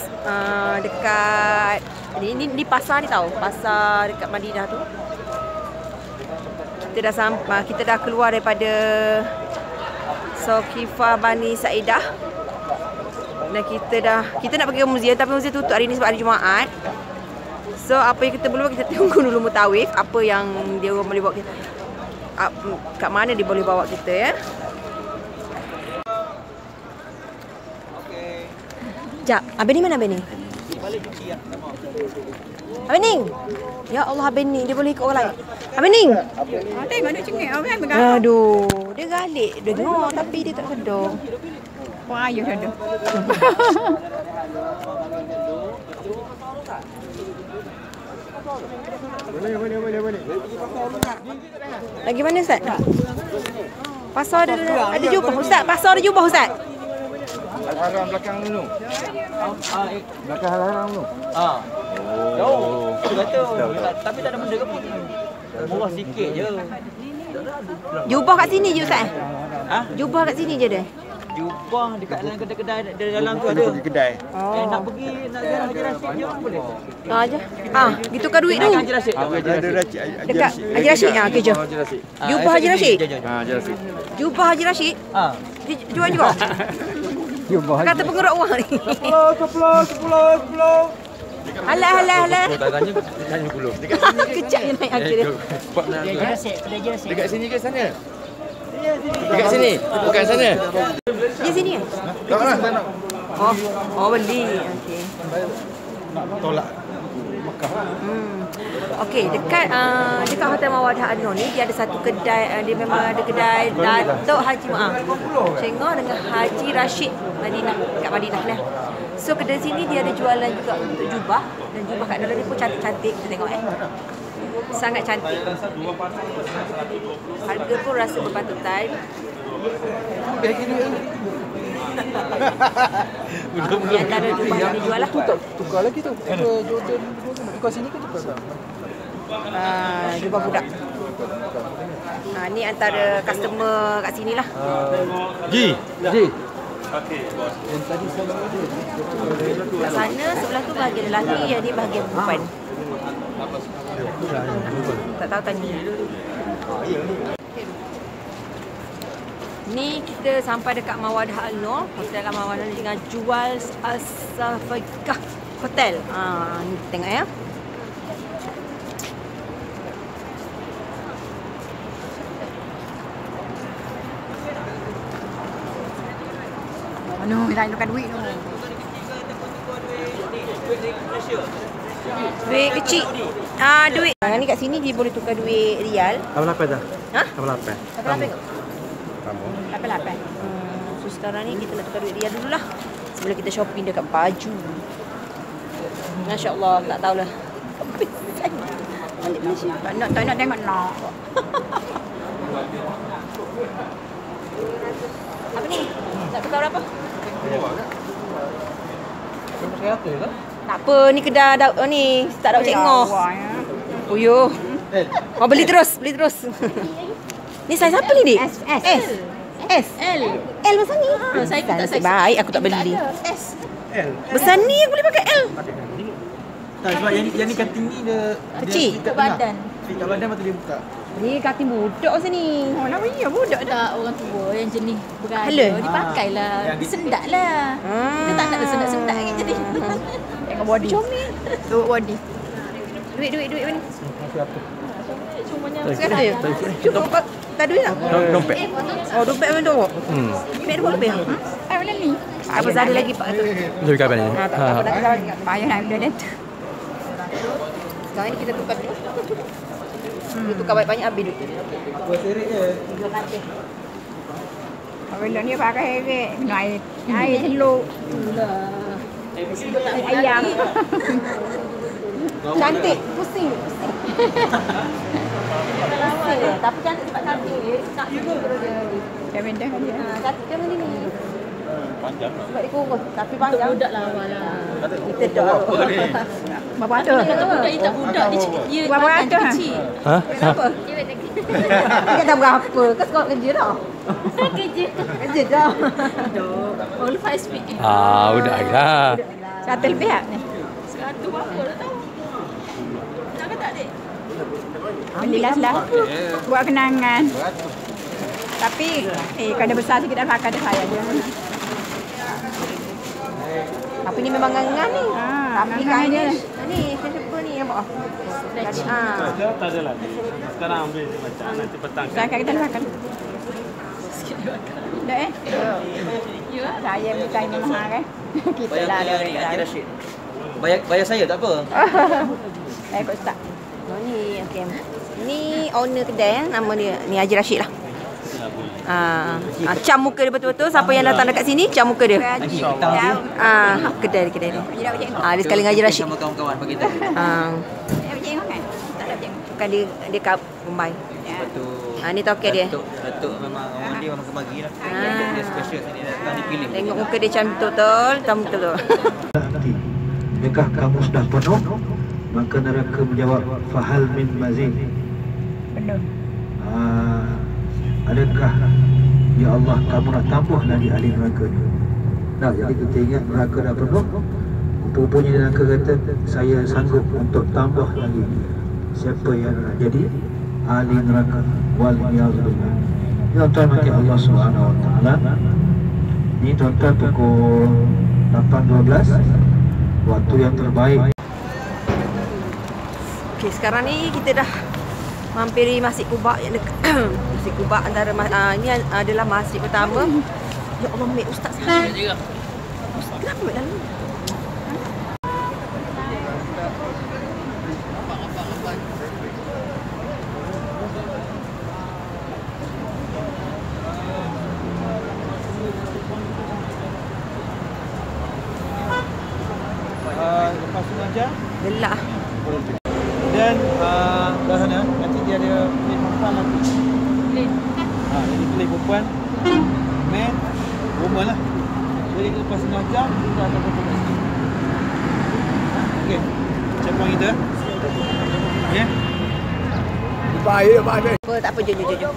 dekat ni pasar ni tahu, pasar dekat Madinah tu. Kita dah keluar daripada Saqifah Bani Sa'idah. Dan kita nak pergi ke muzium tapi muzium tutup hari ni sebab hari Jumaat. So apa yang kita boleh buat, kita tunggu dulu mutawif apa yang dia boleh bawa kita. Kat mana dia boleh bawa kita ya. Okey. Jap, Abang ni mana Abang ni? Balik cuci ya. Abang Ning. Ya Allah Abang Ning, dia boleh ikut orang lain. Abang Ning. Tengok dia cengik orang pegang. Aduh, dia galik. Dia tengok tapi dia tak kedong. Ayuh ada. Boleh. Lagi mana Ustaz? Pasar ada jubah Ustaz. Pasar ada jubah Ustaz. Al-Haram belakang dulu. Belakang Al-Haram dulu. Jauh. Dia kata tapi tak ada benda ke pun. Murah sikit je. Jubah kat sini je Ustaz. Jubah kat sini je dia. Jubah dekat dalam kedai-kedai dalam tu ada. Pergi kedai. Nak pergi nak ziarah Haji Rashid je boleh. Aja. Gitu kan duit tu. Haji Rashid. Dekat Haji Rashid. Okey jom. Jubah Haji Rashid. Haji Rashid. Jubah Haji Rashid. Dia jual juga. Jubah Kata penggerak wang ni. 10. Alah. Tanya dulu. Kejap je naik harga dia. Dekat sini ke sana? Dekat sini, bukan sana. Dia sini kan? Oh beli. Okey. Tolak. Okey, dekat Hotel Mawadah An-Nur ni dia ada satu kedai, dia memang ada kedai Datuk Haji Cengor dengan Haji Rashid Madinah, kat Madinah lah. So kedai sini dia ada jualan juga untuk jubah, dan jubah kat dalam ni pun cantik-cantik, kita tengok sangat cantik. Harga pun rasa berpatutan. Ini antara jubah yang dijual lah. Tukar lagi tu. Jordan tukar sini ke tukar sana? Jubah budak. Ni antara customer kat sini lah. Ji. Yang tadi saya ada. Kat sana sebelah tu bahagian lelaki, yang ni bahagian perempuan. Tak tahu tanya. Ni kita sampai dekat Mawadah An-Nur, Hotel Mawadah dengan jual Al-Safikah. hotel. Ni tengok ya. Aduh, tak tukar duit tu. Duit kecil. Duit. Ni kat sini dia boleh tukar duit rial. Apa dah? Ha? Apa? Berapa? Kamu. Lapan. So sekarang ni kita nak tukar duit rial dululah. Sebelum kita shopping dekat baju. Masya Allah, tak tahulah. Balik Malaysia. Tak nak tengok nak. Apa ni? Nak tukar berapa? Tak apa, ni kedai daun ni. Tak daun Cik Ngoh. Uyuh. Oh, beli terus. Ni saiz apa ni, Dik? S. L besar ni. Saya tak Nasib baik aku tak beli. S. Besar ni aku boleh pakai L. Tak, sebab yang ni kating ni dia Kecil. Fit kat badan. Fit kat badan lepas tu dia buka. Ni kating budak masa ni. Oh, lama ya budak dah orang tua yang jenis berada. Hala. Dipakailah. Disendak lah. Kita tak nak sendak-sendak kan jadi. Tengok body. Comel. Tengok body. Duit mana? Cumanya Sekarang ya? Cuba tak duit tak? Dompet. Oh, dompet mana tu? Dompet dua lebih. mana ni? Apa ada lagi Pak tu? Lebih kapan ni? Tak apa dah kita lagi. Payah nak benda tu. Sekarang ni kita tukar dulu. Kita tukar banyak-banyak habis duit. Bila ni pakai heret, minum air telur. Ayam. Cantik, pusing. Tapi cantik sebab cantik. Tak terus dia. Dia benda dia. Cantik dia macam ni. Panjang lah. Sebab dia kurus tapi panjang. Budak lah awal-awal. Kita dah. Bapa ada. Budak dia tak budak dia Bapa badan ada. dia kecil. Ha? Kenapa? Dia tak berapa. Kau sekolah kerja dah. Kerja dah. All 5 feet. Ah, udah lah. Satu lebih tak ni? 100 berapa dah tahu. Nak ke tak dek? Belilah lah. Buat kenangan. Tapi kalau besar sikit dah pakai dah saya je. Tapi ni memang ngangan ni. Tapi ngangan kain je. ni siapa ni yang buat? Sekarang tak ada lagi. Sekarang ambil macam nanti petang. Saya kita dah makan. Dah Ya. Saya bukan ni mahal kan. Kita Bayar lah dia ni Haji Rashid. Bayar saya tak apa. Saya ikut start. Oh ni okey. Ni owner kedai nama dia ni Haji Rashid lah. Cam muka dia betul-betul. Siapa yang datang dekat sini cam muka dia. Haji petang tu. Kedai dia. Dia sekali dengan Haji Rashid. Sama kawan-kawan bagi tahu. Dia berjenguk kan? Tak ada berjenguk. Bukan dia combine. Betul. Ni tokek dia. Datuk memang orang dia memang kemagi lah. Dia special sini datang dipilih. Tengok muka dia macam betul-betul. Macam betul-betul. Nanti, jika kamu sudah penuh, maka neraka menjawab fahal min mazid. Penuh. Adakah ya Allah kamu nak tambah lagi ahli neraka ni? Tak, jadi kita ingat neraka dah penuh. Rupanya neraka kata saya sanggup untuk tambah lagi. Siapa yang nak jadi ahli neraka? Wal iyadzubillah. Ya tuan mati Allah Subhanahu Wa Taala. Ini tuan-tuan pukul 8.12, waktu yang terbaik. Okey, sekarang ni kita dah mampiri Masjid Quba yang dekat Masjid Quba antara ini adalah masjid pertama. Ya Allah, Mek Ustaz saya. Ustaz, kenapa Mek lalu? Lepas tu aja. Gelak. Dan dah sana nanti dia ada plate perempuan lagi. Plate. Jadi plate perempuan, men, woman lah. Jadi lepas setengah jam kita akan bertemu sini. Okey. Cepat kita. Ya. Tak apa, jom.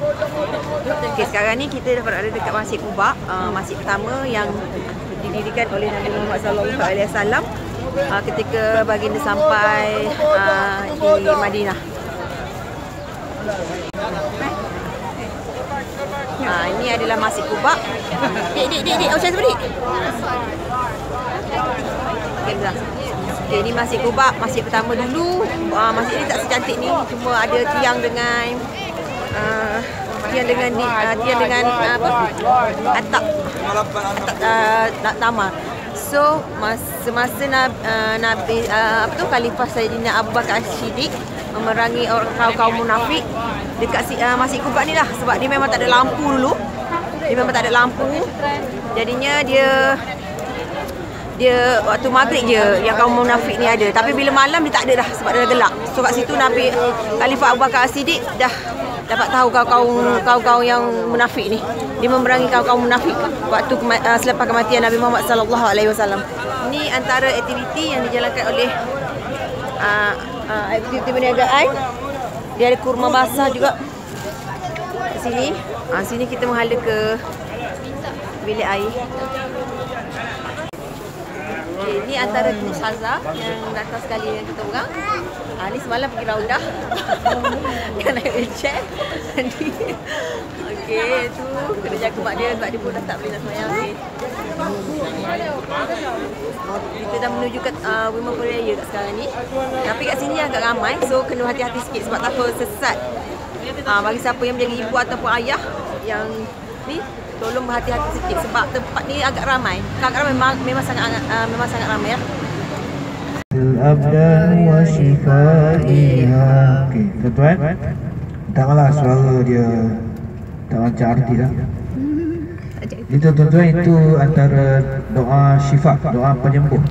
Okey, sekarang ni kita dah berada dekat Masjid Quba, masjid pertama yang didirikan oleh Nabi Muhammad SAW ketika baginda sampai di Madinah. Ini adalah Masjid Quba. Dik, macam mana dik? Okey, dah. Okay, ni Masjid Kubah, masjid pertama dulu. Masjid ni tak secantik ni, cuma ada tiang dengan atap taman. So semasa Nabi Khalifah Sayyidina Abu Bakar As-Siddiq memerangi kaum munafik dekat Masjid Kubah ni lah, sebab dia memang tak ada lampu dulu. Dia memang tak ada lampu. Jadinya dia waktu maghrib je yang kaum munafik ni ada. Tapi bila malam dia tak ada dah sebab dia dah gelap. So kat situ Nabi Khalifah Abu Bakar As-Siddiq dah dapat tahu kaum yang munafik ni. Dia memerangi kaum munafik waktu selepas kematian Nabi Muhammad sallallahu alaihi wasallam. Ini antara aktiviti yang dijalankan oleh aktiviti perniagaan. Dia ada kurma basah juga kat sini. Sini kita menghala ke bilik air. Okay, ni antara ustazah yang datang sekali dengan kita orang. Ni semalam pergi raudah. Yang naik wheelchair. Okey, tu kena jaga mak dia sebab dia pun dah tak boleh nak semayang. Kita dah menuju ke Women Raya kat sekarang ni. Tapi kat sini agak ramai, so kena hati-hati sikit sebab takut sesat. Bagi siapa yang menjaga ibu ataupun ayah yang ni, tolong berhati-hati sikit sebab tempat ni agak ramai. Agak ramai, memang sangat ramai ya. Al-abdan wa shifaiha. Okey, tuan-tuan. Taklah suara dia tak macam arti dah. Itu tuan-tuan, itu antara doa syifa, doa penyembuh.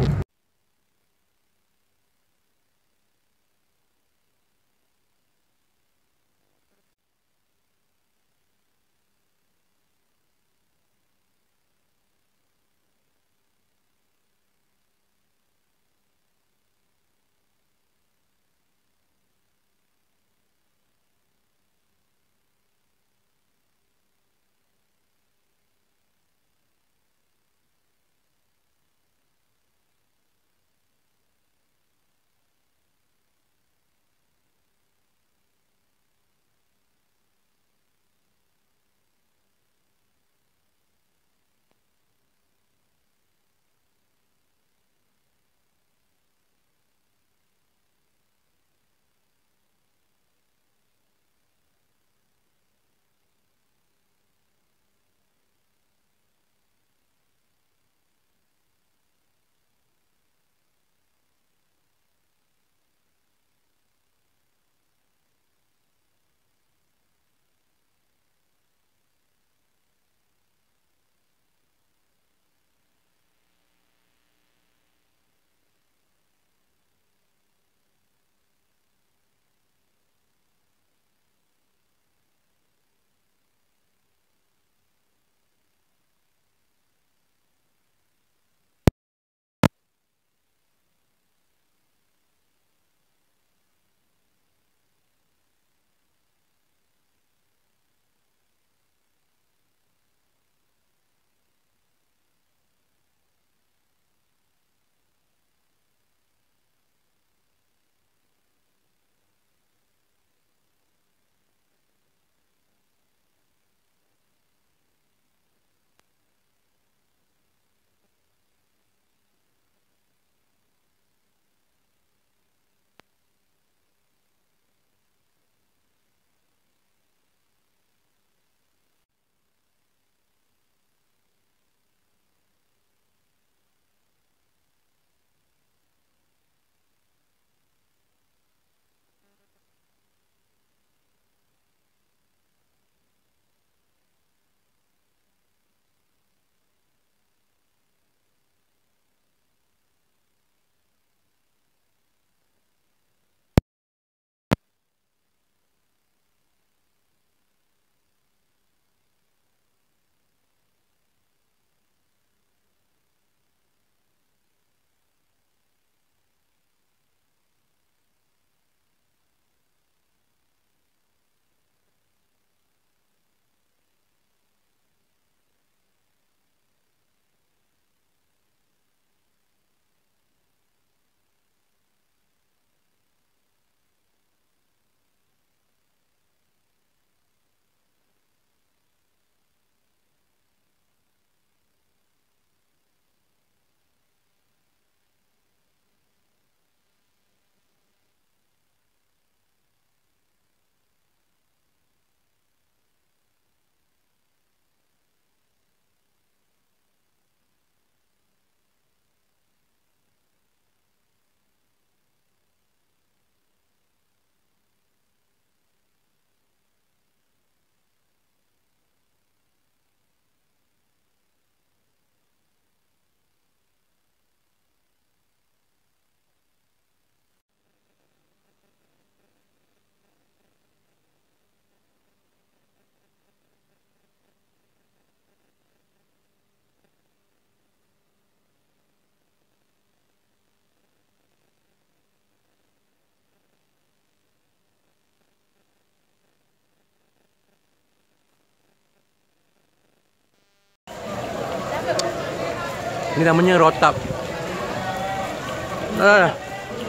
Ini namanya rotap.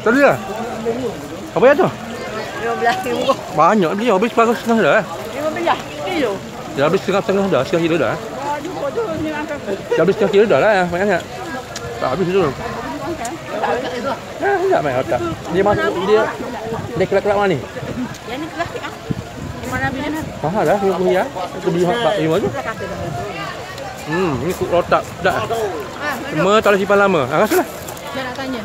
Tadi lah. Apa ya tu? 15 ribu. Banyak dia habis setengah dah. 15 kilo. Dah habis setengah dah, setengah kilo dah. Jumpa tu ni angkat. Dah habis setengah kilo dah lah banyak. Tak habis tu. Tak main otak. Dia masuk dia kelak-kelak mana ni? Yang ni kelas ah. Di mana bila? Mahal dah 50 ya. Itu beli 45 je. Ini rotak dah. Cuma tak ada simpan lama. Rasalah. Saya nak tanya.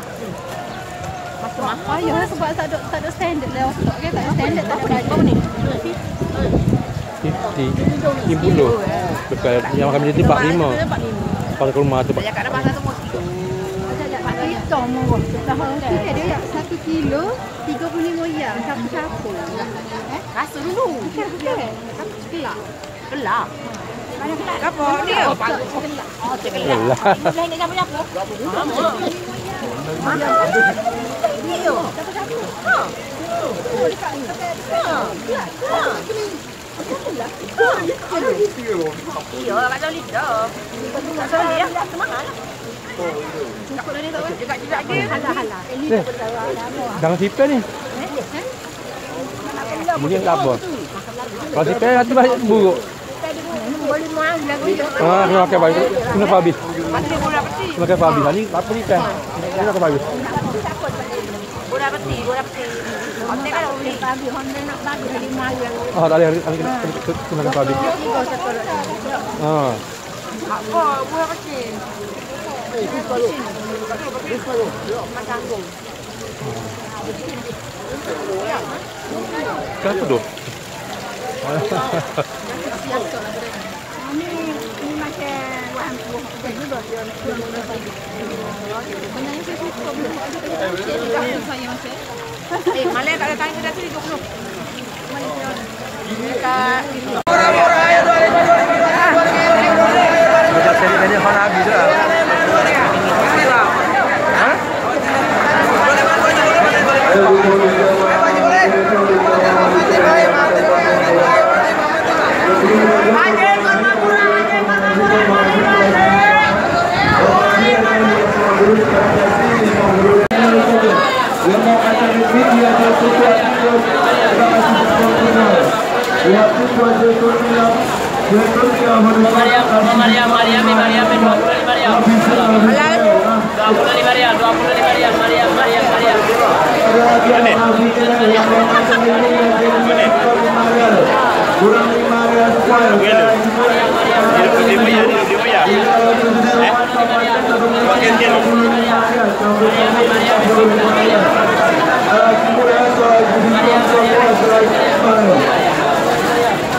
Apa ya sebab tak ada standard lah stok ke, tak ada standard, tak ada baju ni. 50. Bekal yang makan macam ni 45. Kalau ke rumah tu. Saya kat pasar tu mesti. Kita mau kita dia yang 1 kilo 35 yang campur-campur. Rasa dulu. Kelak. Kelak. Mana kelak? Apa dia? Kelak. Oh, kelak. Boleh nak campur apa? Dia. Campur-campur. Ha. Oh, dekat. Iya, kat Solid dah. Kat Solid ya, mahal. Cukup ni tak apa. Dekat dia. Halal. Jangan sipir ni. Mungkin tak apa. Kalau sipir nanti banyak buruk. Boleh mahal lagi. Kena pakai baju. Kena habis. Pasti bola peti. Kena pakai habis. Ni apa ni kan? Kena pakai baju. Bola peti. Honda kan beli babi, Honda nak babi dari Melayu. Ah, tak boleh kena pakai habis. Apa bola peti? Kenapa tu? Ini macam waham buah juga dia. Sebenarnya saya suka saya macam. Malay kat kain kita sini 20. Macam seri-seri Honda habis dah.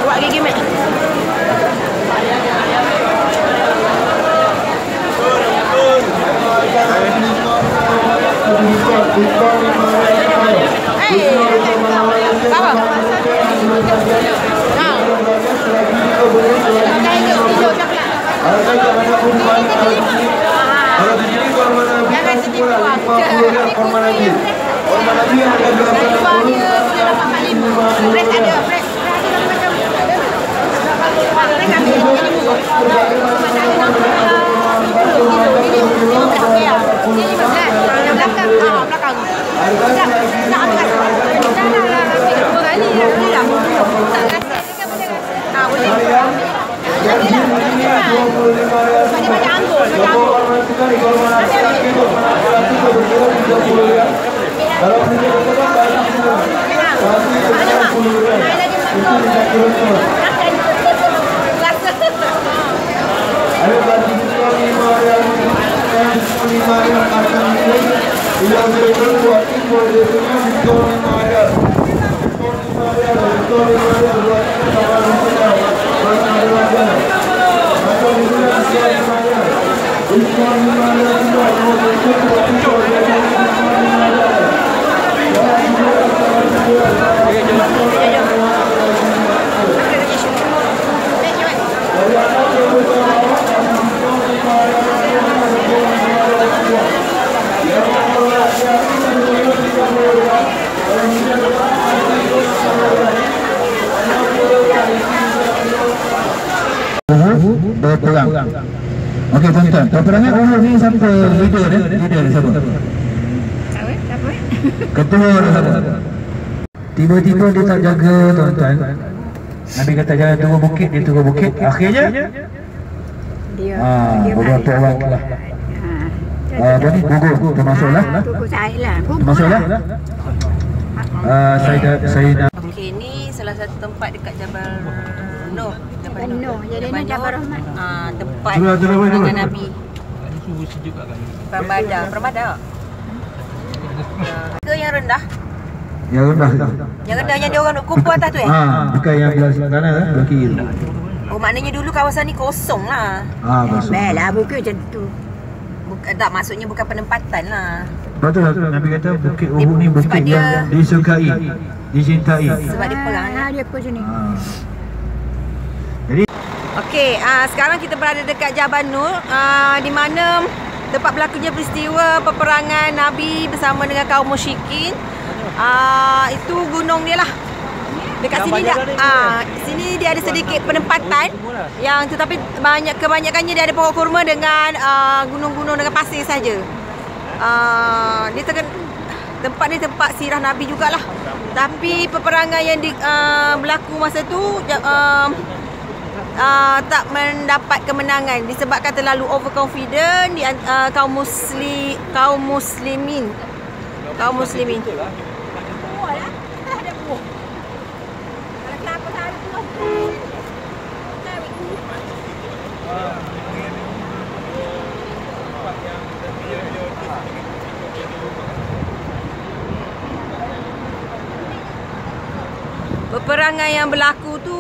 Buat gigi mek. berperang. Okey tuan-tuan, peperangan Uhud ni siapa leader dia? Leader dia siapa? Siapa? Ketua dia siapa? Tiba-tiba dia tak jaga tuan-tuan. Nabi kata jangan turun bukit, dia turun bukit. Akhirnya Dia beberapa orang lah. Apa ni? Gugur termasuklah. Gugur Said lah. Termasuklah. Saya nak. Okey, ni salah satu tempat dekat Jabal Nur. Jabal Nur. Jadi ni Jabal Rahmat. Tempat peperangan Nabi. Suhu sejuk kat kami. Perang Badar. Ke yang rendah? Yang rendah. Yang rendah yang dia orang duk kumpul atas tu Bukan yang belah kanan belah kiri. Oh, maknanya dulu kawasan ni kosong lah. Kosong. Baiklah, bukan macam tu. Tak, maksudnya bukan penempatan lah. Betul, Nabi kata Bukit Uhud ni bukit yang disukai, dicintai. Sebab dia perang. Dia pun sini. Jadi okey, sekarang kita berada dekat Jabal Nur, di mana tempat berlakunya peristiwa peperangan Nabi bersama dengan kaum musyrikin. Itu gunung dia lah. Dekat sini sini dia ada sedikit penempatan yang tetapi kebanyakannya dia ada pokok kurma dengan gunung-gunung dengan pasir saja. Dia tempat ni tempat sirah Nabi jugalah. Tapi peperangan yang berlaku masa tu tak mendapat kemenangan disebabkan terlalu overconfident di kaum muslimin. Peperangan yang berlaku tu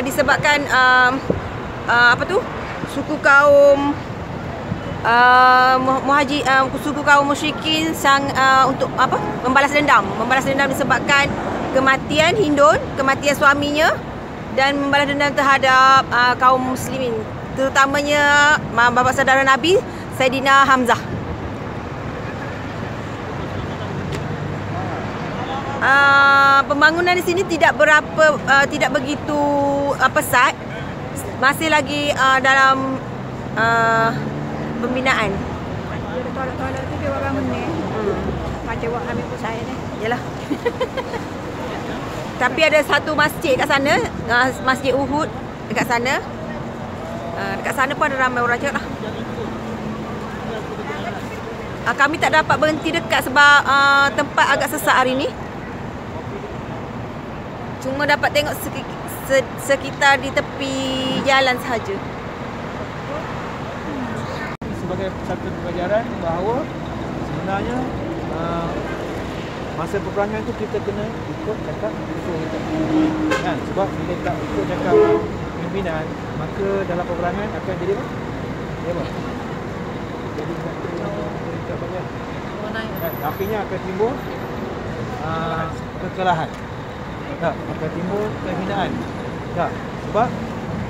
disebabkan suku kaum suku kaum musyrikin untuk membalas dendam disebabkan kematian Hindun, kematian suaminya, dan membalas dendam terhadap kaum muslimin, terutamanya bapa saudara Nabi Saidina Hamzah. Pembangunan di sini tidak begitu pesat, masih lagi dalam pembinaan. Tolak-tolak tu dia buat bangun ni. Macam buat kami pun saya ni. Yalah. Tapi ada satu masjid kat sana, Masjid Uhud dekat sana. Dekat sana pun ada ramai orang juga lah. Kami tak dapat berhenti dekat sebab tempat agak sesak hari ni. Cuma dapat tengok sekitar di tepi jalan sahaja. sebagai satu pelajaran bahawa sebenarnya masa peperangan tu kita kena ikut cakap kita. Kan? Sebab bila tak ikut cakap pimpinan, maka dalam peperangan akan jadi apa? Jadi satu banyak. Kan? Akhirnya akan timbul kekalahan. Tak, akan timbul kehinaan. Tak, sebab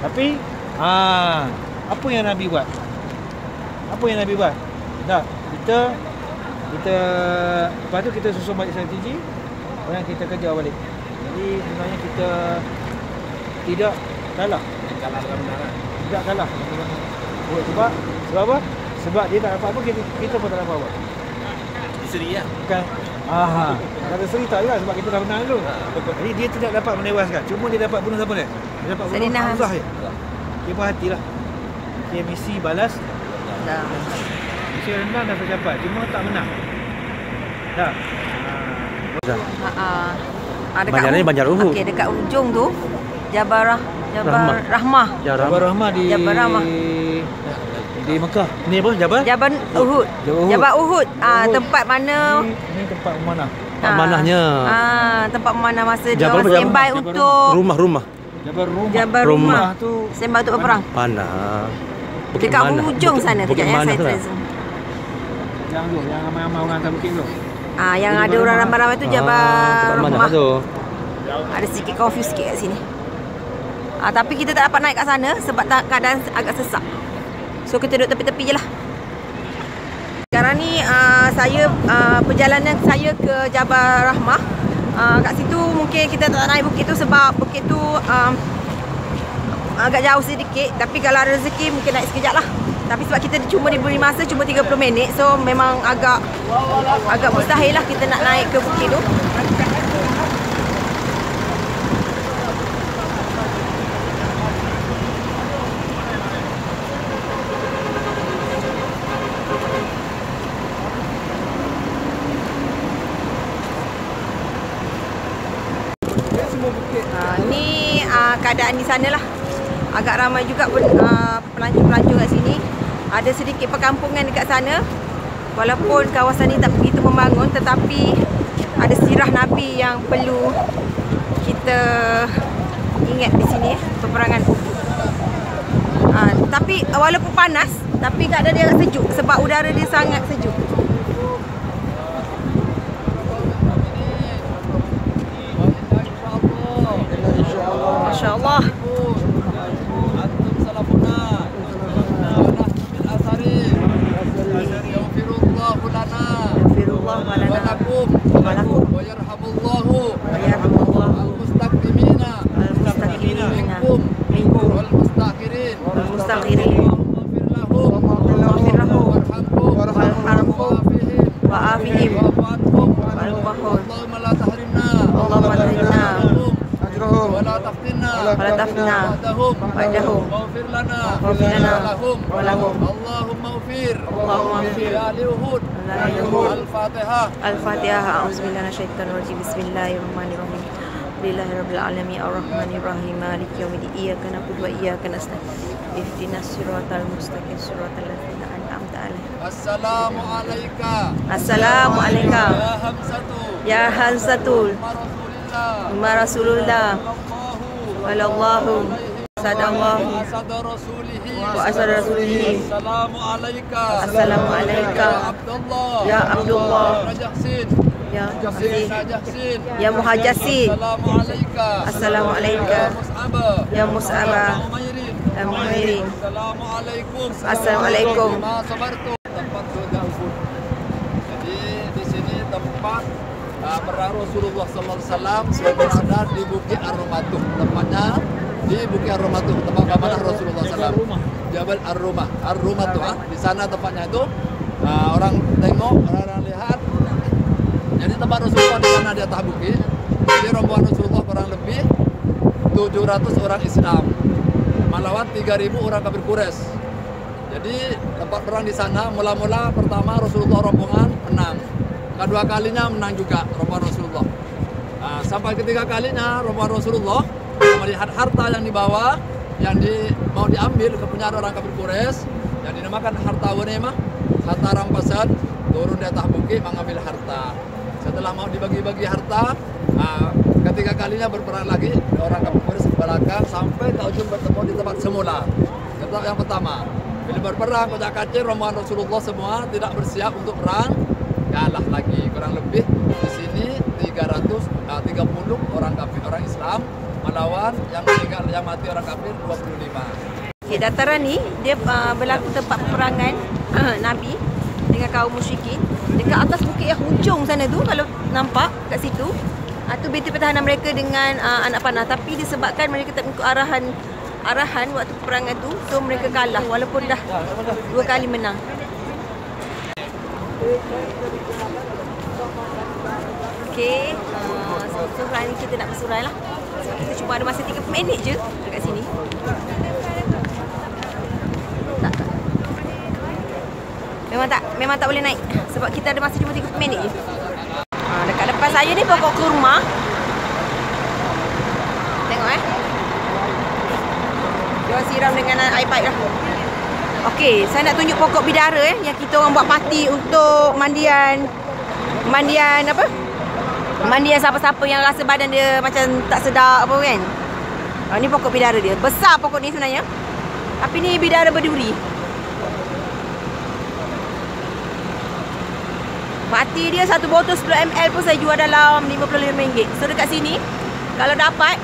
tapi apa yang Nabi buat? Apa yang Nabi buat? Tak, kita lepas tu kita susun balik strategi orang kita kejar balik. Jadi sebenarnya kita tidak kalah. Tidak kalah. Sebab apa? Sebab dia tak dapat apa, kita pun tak dapat apa. Seri lah. Bukan. Kata seri tak lah sebab kita dah menang dulu. Jadi dia tidak dapat menewaskan. Cuma dia dapat bunuh siapa dia? Dia dapat bunuh Hamzah je. Dia puas hatilah. Okay, misi balas. Misi rendah dah tercapai. Cuma tak menang. Dah. Banjar ni Banjar Uhud. Okey, dekat ujung tu Jabal Rahmah. Jabal Rahmah di Mekah. Ni apa? Jabal Uhud. Jabal Uhud. Tempat mana ni tempat memanah. Manahnya. Tempat memanah masa dia Jabal standby untuk rumah. Jabal Rumah tu standby untuk berperang. Panah. Dekat ujung sana tu saya trace. Yang tu, yang ramai-ramai orang atas bukit tu. Yang ada orang ramai-ramai tu Jabal Rahmah tu. Ada sedikit confuse sikit kat sini. Tapi kita tak dapat naik kat sana sebab keadaan agak sesak. So kita duduk tepi-tepi je lah. Sekarang ni perjalanan saya ke Jabal Rahmah. Kat situ mungkin kita tak naik bukit tu sebab bukit tu agak jauh sedikit. Tapi kalau ada rezeki mungkin naik sekejap lah. Tapi sebab kita cuma diberi masa cuma 30 minit. So memang agak mustahil lah kita nak naik ke bukit tu. Ni keadaan di sana lah. Agak ramai juga pelancong-pelancong kat sini. Ada sedikit perkampungan dekat sana. Walaupun kawasan ni tak begitu membangun, tetapi ada sirah Nabi yang perlu kita ingat di sini, peperangan Uhud. Tapi walaupun panas, tapi keadaan dia agak sejuk sebab udara dia sangat sejuk. Masya-Allah. ولا تفتنا بعدهم واغفر لنا ولهم اللهم اغفر يا ليهود الفاتحة أعوذ بالله من الشيطان الرجيم بسم الله الرحمن الرحيم لله رب العالمين الرحمن الرحيم مالك يوم الدين إياك نعبد وإياك نستعين اهدنا الصراط المستقيم صراط الذين أنعمت عليهم السلام عليك يا حمزة مع رسول الله Wallahu sadallahu wa asad rasulihi. Assalamu alayka ya Abdullah ya Jahsin ya Muhajjasin. Assalamu alayka ya Mus'aba ya Muhairin. Assalamualaikum. Jadi di sini tempat perang Rasulullah SAW berada di Bukit Ar-Rumatuh. Tempatnya di Bukit Ar-Rumatuh, tempat keamanan Rasulullah SAW. Jabal Ar-Rumatuh. Di sana tempatnya itu orang tengok, orang lihat. Jadi tempat Rasulullah di sana di atas bukit. Jadi rombongan Rasulullah kurang lebih 700 orang Islam melawan 3.000 orang kafir Quraisy. Jadi tempat perang di sana mula-mula pertama Rasulullah rombongan menang. Kedua kalinya menang juga rombongan Rasulullah. Sampai ketiga kalinya rombongan Rasulullah melihat harta yang dibawa, yang mau diambil kepunyaan orang kafir Quraisy, yang dinamakan harta ghanimah, harta rampasan, turun di atas bukit mengambil harta. Setelah mau dibagi-bagi harta, ketiga kalinya berperang lagi orang kafir Quraisy ke belakang sampai ke ujung bertemu di tempat semula. Tempat yang pertama. Bila berperang kocak-kacir rombongan Rasulullah semua tidak bersiap untuk perang. Kalah lagi kurang lebih di sini 330 orang kafir, orang Islam melawan yang meninggal, yang mati orang kafir 25. Okay, dataran ni dia berlaku tempat peperangan Nabi dengan kaum musyrikin dekat atas bukit yang hujung sana tu. Kalau nampak kat situ tu benteng pertahanan mereka dengan anak panah, tapi disebabkan mereka tak mengikut arahan waktu peperangan tu, so mereka kalah walaupun dah 2 kali menang. Okey, so hari ni kita nak bersurai lah. So, kita cuma ada masa 30 minit je dekat sini. Tak. Memang tak boleh naik sebab kita ada masa cuma 30 minit je. Dekat depan saya ni pokok kurma. Tengok dia siram dengan air pipe dah. Okey, saya nak tunjuk pokok bidara yang kita orang buat parti untuk mandian apa? Mandian siapa-siapa yang rasa badan dia macam tak sedap apa kan. Ni pokok bidara dia. Besar pokok ni sebenarnya. Tapi ni bidara berduri. Parti dia satu botol 10 ml pun saya jual dalam RM55. So dekat sini kalau dapat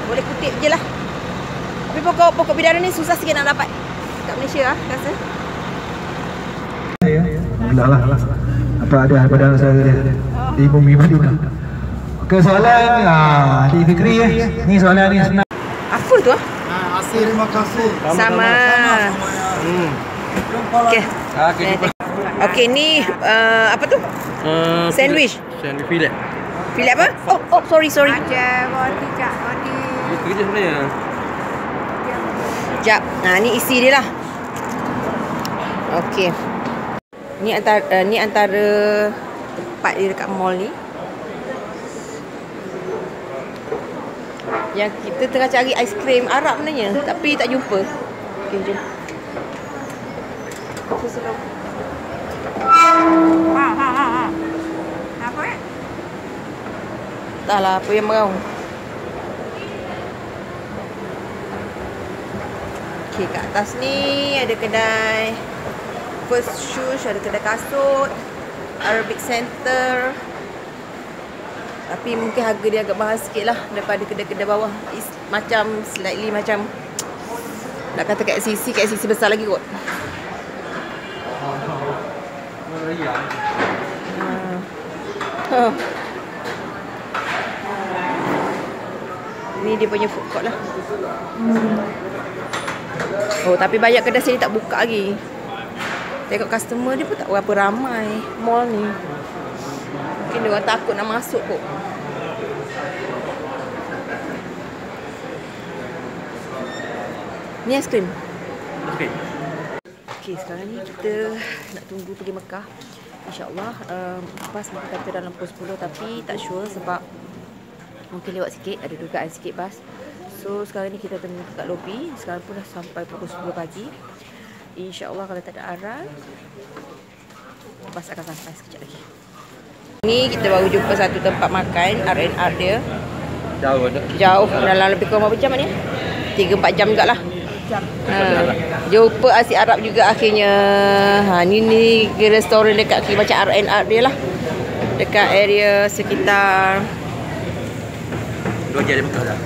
boleh kutip je lah. Tapi pokok bidara ni susah sikit nak dapat kat Malaysia rasa. Lah. Apa ada pada saya di bumi Madinah. Ke soalan di Fikri ni soalan ni senang. Apa tu terima kasih. Sama. Okey. Okey, ni apa tu? Sandwich. Sandwich filet. Filet apa? Oh, sorry. Ada roti cak roti. Kerja sebenarnya. Sekejap. Ni isi dia lah. Okey. Ni antara tempat dia dekat mall ni. Yang kita tengah cari aiskrim Arab sebenarnya, tapi tak jumpa. Okey, jom. Ha. Apa eh? Entahlah apa yang merau. Okey, kat atas ni ada kedai First Shoes, ada kedai kasut, Arabic Center. Tapi mungkin harga dia agak mahal sikit lah daripada kedai-kedai bawah. Macam slightly macam nak kata KCC besar lagi kot. Ni dia punya food court lah. Oh, tapi banyak kedai sini tak buka lagi. Tengok customer dia pun tak berapa ramai mall ni. Mungkin dia orang takut nak masuk kot. Ni aiskrim. Okey, sekarang ni kita nak tunggu pergi Mekah. InsyaAllah bas mungkin kata dalam pukul 10, tapi tak sure sebab mungkin lewat sikit, ada dugaan sikit bas. So sekarang ni kita tunggu kat lobi. Sekarang pun dah sampai pukul 10 pagi. InsyaAllah kalau tak ada aral, bas akan sampai sekejap lagi. Ni kita baru jumpa satu tempat makan, R&R dia. Jauh, dalam lebih kurang berapa jam ni? 3-4 jam jugalah. Jumpa Asyik Arab juga akhirnya. Ni restoran dekat macam R&R dia lah. Dekat area sekitar 2 jam Mekah dah.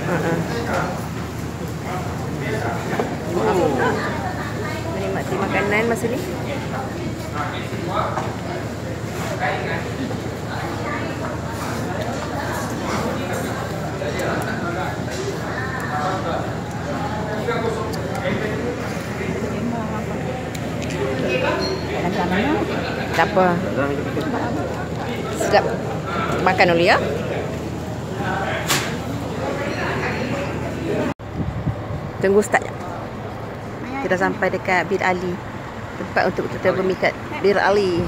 Menikmati makanan masa ni. Tak apa. Sedap. Makan dulu ya. Tunggu start. Kita sampai dekat Bir Ali. Tempat untuk kita bermikat Bir Ali.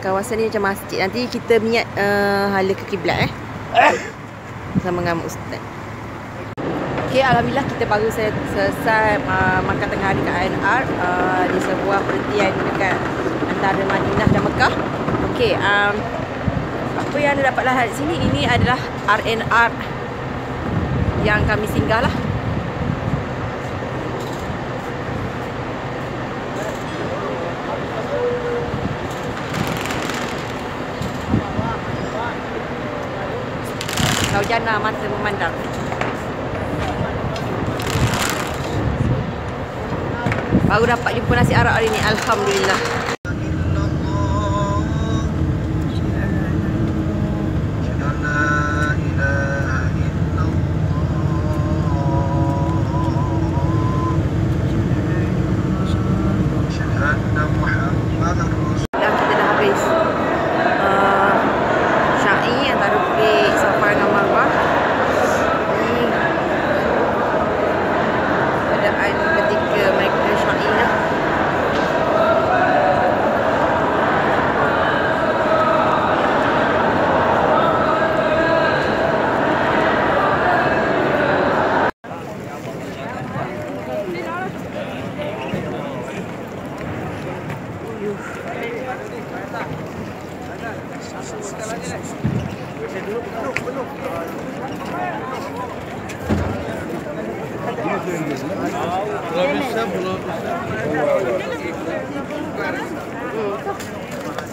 Kawasan ni macam masjid. Nanti kita niat hala ke kiblat sama dengan ustaz. Okey, alhamdulillah kita baru selesai makan tengah hari kat R&R di sebuah perhentian dekat antara Madinah dan Mekah. Okey, apa yang anda dapat lihat di sini, ini adalah R&R yang kami singgah lah. Saujana mata memandang. Baru dapat jumpa nasi Arab hari ni, alhamdulillah. Kita dah habis Syai antara pergi Safa dengan Marwah. Ni keadaan ketika mereka Syai lah.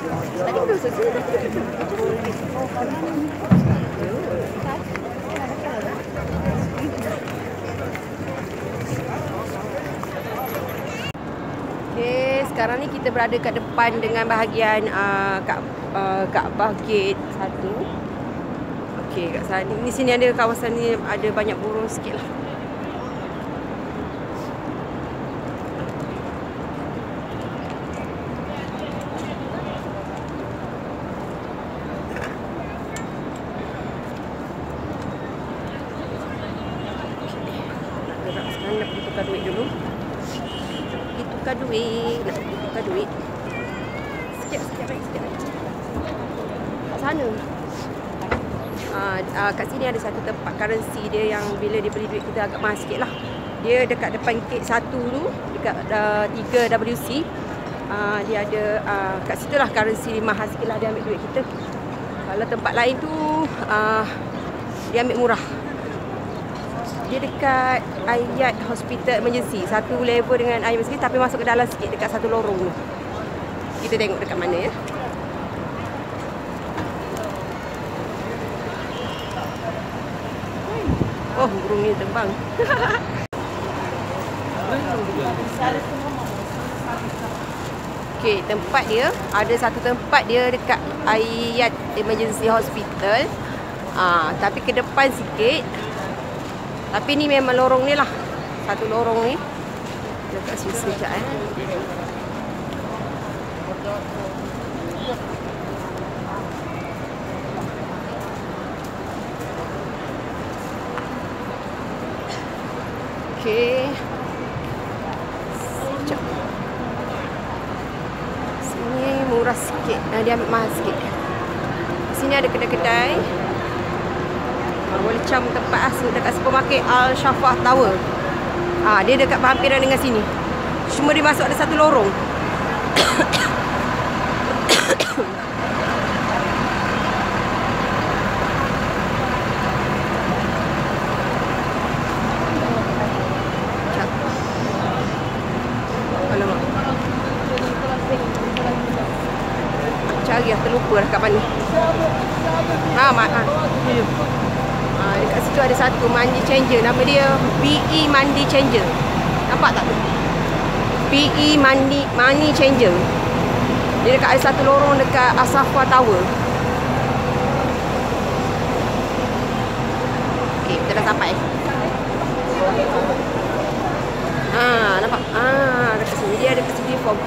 Tadi kita susu. Okay, sekarang ni kita berada kat depan dengan bahagian Kaabah Gate 1. Okey, kat sana ni sini ada kawasan ni ada banyak burung sikit lah. Sekarang nak pergi tukar duit dulu. Pergi tukar duit. Nak pergi tukar duit. Sikit lagi. Kat sana. Kat sini ada satu tempat currency dia yang bila dia beli duit kita agak mahal sikit lah. Dia dekat depan gate 1 tu, dekat 3WC. Dia ada kat situ lah currency mahal sikit lah dia ambil duit kita. Kalau tempat lain tu dia ambil murah. Dia dekat Ayat Hospital Emergency, satu level dengan Ayat Emergency tapi masuk ke dalam sikit dekat satu lorong tu. Kita tengok dekat mana ya. Oh, burung ni terbang. Okey, tempat dia ada satu tempat dia dekat Ayat Emergency Hospital. Tapi ke depan sikit. Tapi ni memang lorong ni lah. Satu lorong ni. Dekat sini sekejap Okey. Sekejap. Sini murah sikit. Dia ambil mahal sikit. Sini ada kedai-kedai. Boleh cam tempat asal dekat supermarket Al-Shafah Tower. Dia dekat berhampiran dengan sini. Cuma dia masuk ada satu lorong. Cari lah, terlupa dah kat mana. Dekat situ ada satu mandi changer. Nama dia PE Mandi Changer. Nampak tak tu? PE Mandi Changer. Dia dekat ada satu lorong dekat Al-Shafah Tower. Okey, kita dah sampai. Nampak? Dekat sini. Dia ada sini form.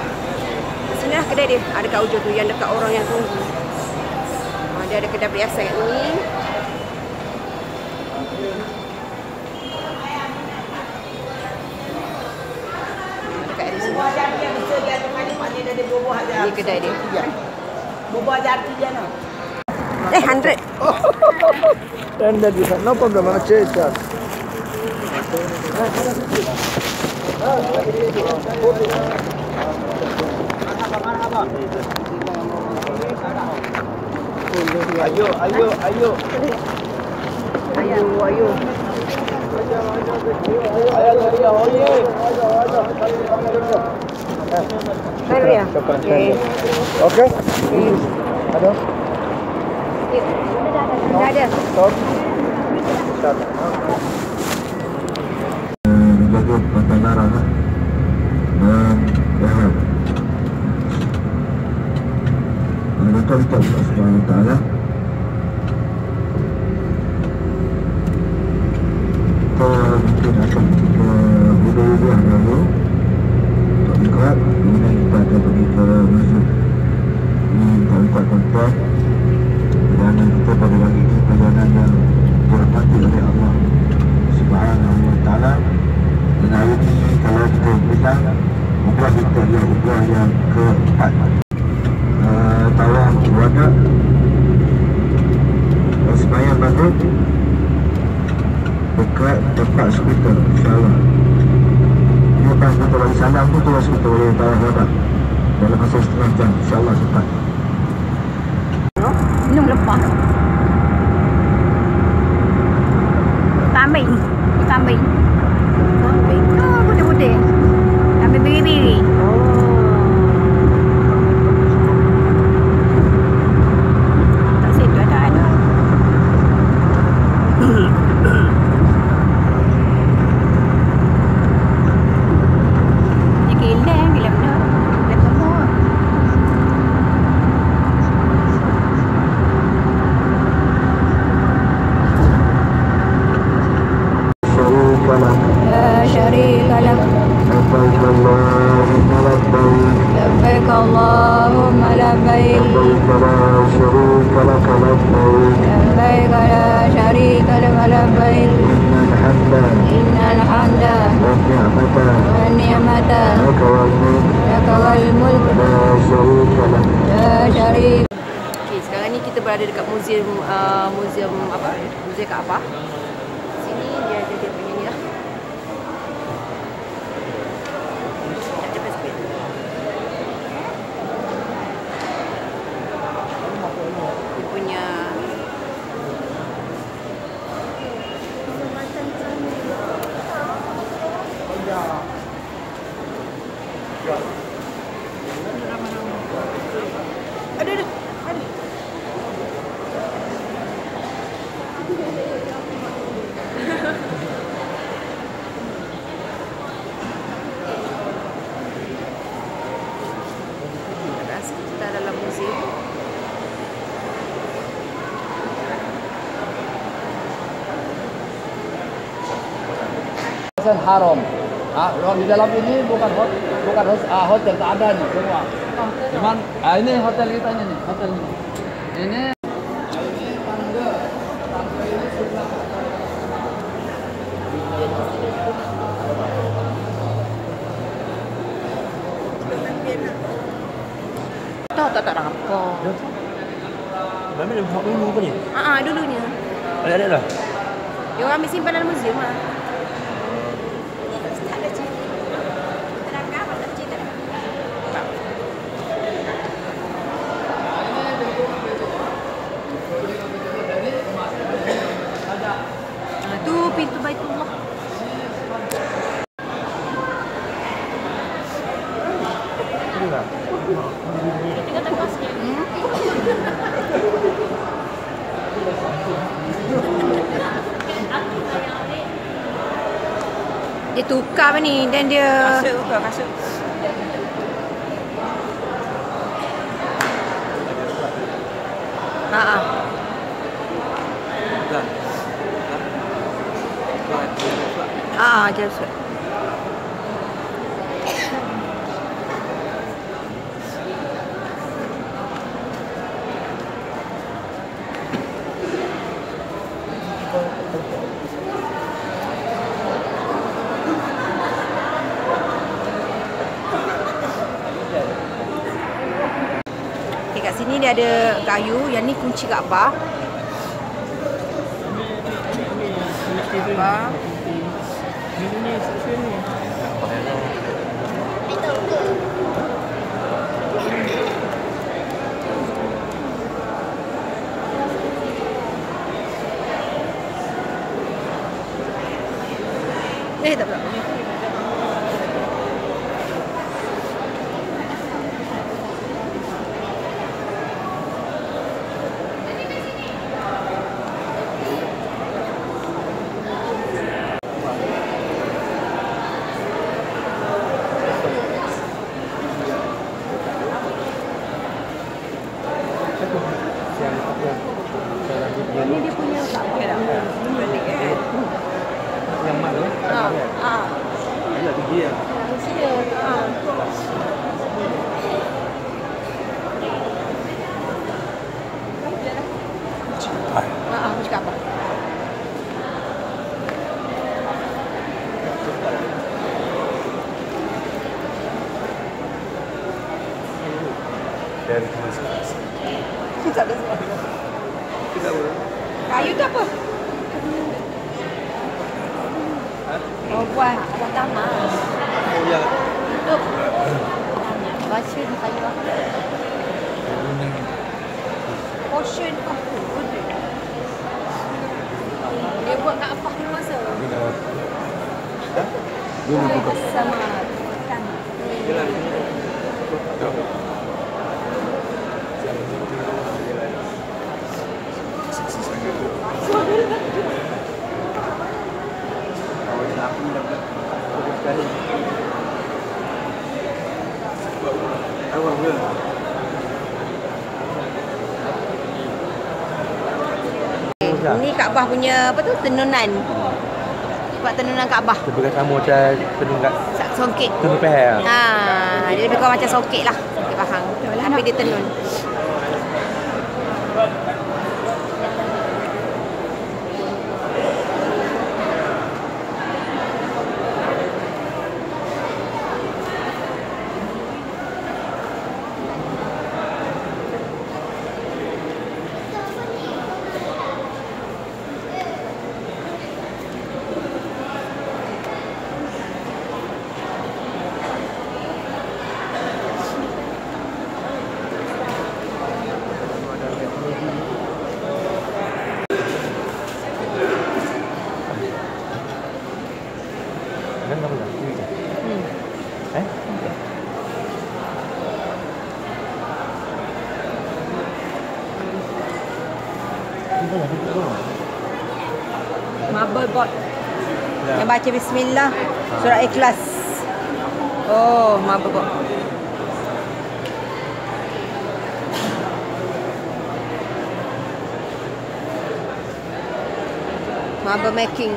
Sini lah kedai dia. Ada kat ujung tu yang dekat orang yang tunggu. Dia ada kedai perhiasan kat ni. Ni kedai dia. Bubur jati dia no. 100. Dan dah bisa. No problem, mana cerita. Ayo. Okey. Ada. Dah ada. Stop. Menjaga pentenaran dan rehat. Maka kita Allah Subhanahu Wa Taala mungkin akan kita hudud-hudud dulu untuk ikhlas. Kemudian kita akan pergi ke masjid ini untuk ikhlas kontak. Perjalanan kita pada hari ini perjalanan yang dirahmati oleh Allah Subhanahu Wa Taala. Dan hari ini kalau kita bilang umrah kita adalah umrah yang keempat. Tawaf wada sembahyang maghrib dekat tempat skuter, insyaAllah. Ini lepas kita bagi salam pun terus kita boleh tawaf wada dalam masa setengah jam, insyaAllah sempat. Minum lepas. Kambing. Kambing. Putih-putih. Kambing biri-biri. شريك لك لبيك لبيك لا شريك لك لبيك إن الحمد والنعمة لك والملك لك والملك لا شريك لك. لا شريك. Okay, sekarang ni kita berada dekat muzium muzium Kaabah. Sini dia ada dia punya ni lah. Dia punya Aduh. Kita dalam muzium. Haram. Di dalam ini bukan hotel, tak ada nih semua. Cuman ini hotel kita nih, hotel ini. Ini tangga ini sebelah. Tak rampok. Mana dia buat dulu punya? Dulunya. Ada lah. Dia orang ambil simpan dalam muzium lah. Tu pintu Baitullah. Tinggal tengok sikit. Dia tukar apa ni dan dia Kasut. Just kat sini dia ada kayu, yang ni kunci Kaabah. Tak berapa. Ini dia punya Kaabah dah. Balik kan. Yang mana? Ada tinggi ya. Mesti aku cakap apa? Dari kemas. Tak ada sebab. Kayu tu apa? Oh, buat apa taman? Oh ya. Tuh. Baca di kayu apa? Ocean apa? Dia buat kat apa ni masa? Dulu buka. Sama kan. Ini Kaabah punya apa tu? Tenunan. Buat tenunan Kaabah. Dia sama macam tenun kat songkit. tenun Pahang. Dia lebih kurang macam songkit lah. Songkit Pahang. Tapi dia tenun. Marble board. Yang baca bismillah, surah Ikhlas. Oh, marble board. Marble making.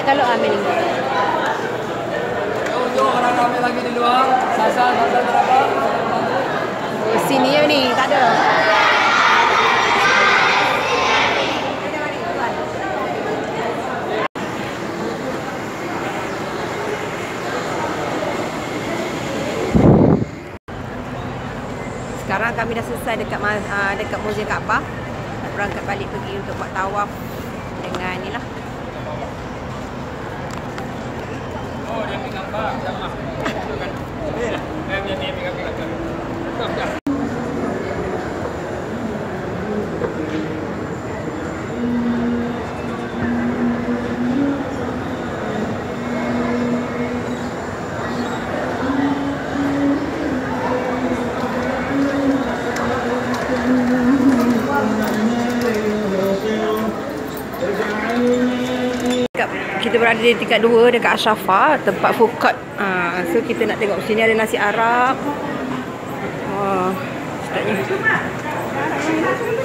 Kalau ambil ini. Jom orang ramai lagi di luar. Sasa berapa? Oh, sini ya ni, tak ada. Sekarang kami dah selesai dekat Museum Kaabah. Berangkat balik pergi untuk buat tawaf dengan ni lah. Kita berada di tingkat 2 dekat Ashrafah, tempat food court. So kita nak tengok sini ada nasi Arab. Sedapnya.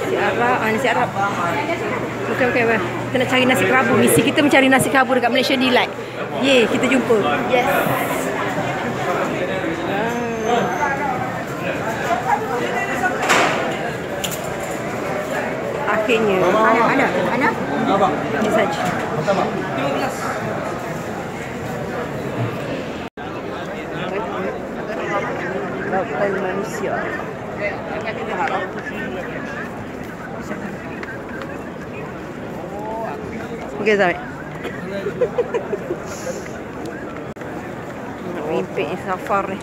Nasi Arab, nasi Arab. Bukan. Kita nak cari nasi kerabu. Misi kita mencari nasi kerabu dekat Malaysia Delight. Yeay, kita jumpa. Yes. Akhirnya. Mana? Ini saja. Lautan manusia. Okey, Zai. Mimpi safar ni.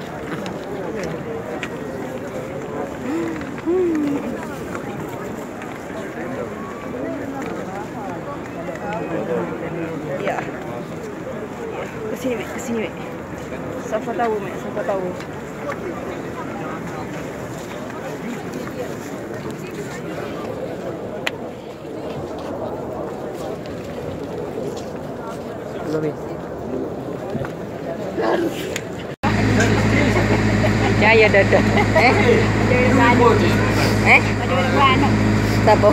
Ya. Kesini, Mek. Siapa tahu, Mek. Siapa tahu. Jaya dadah. Siapa?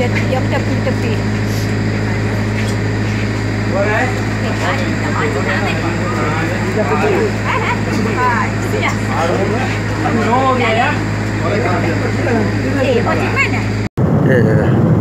Dia tepi. Macam mana? Okay.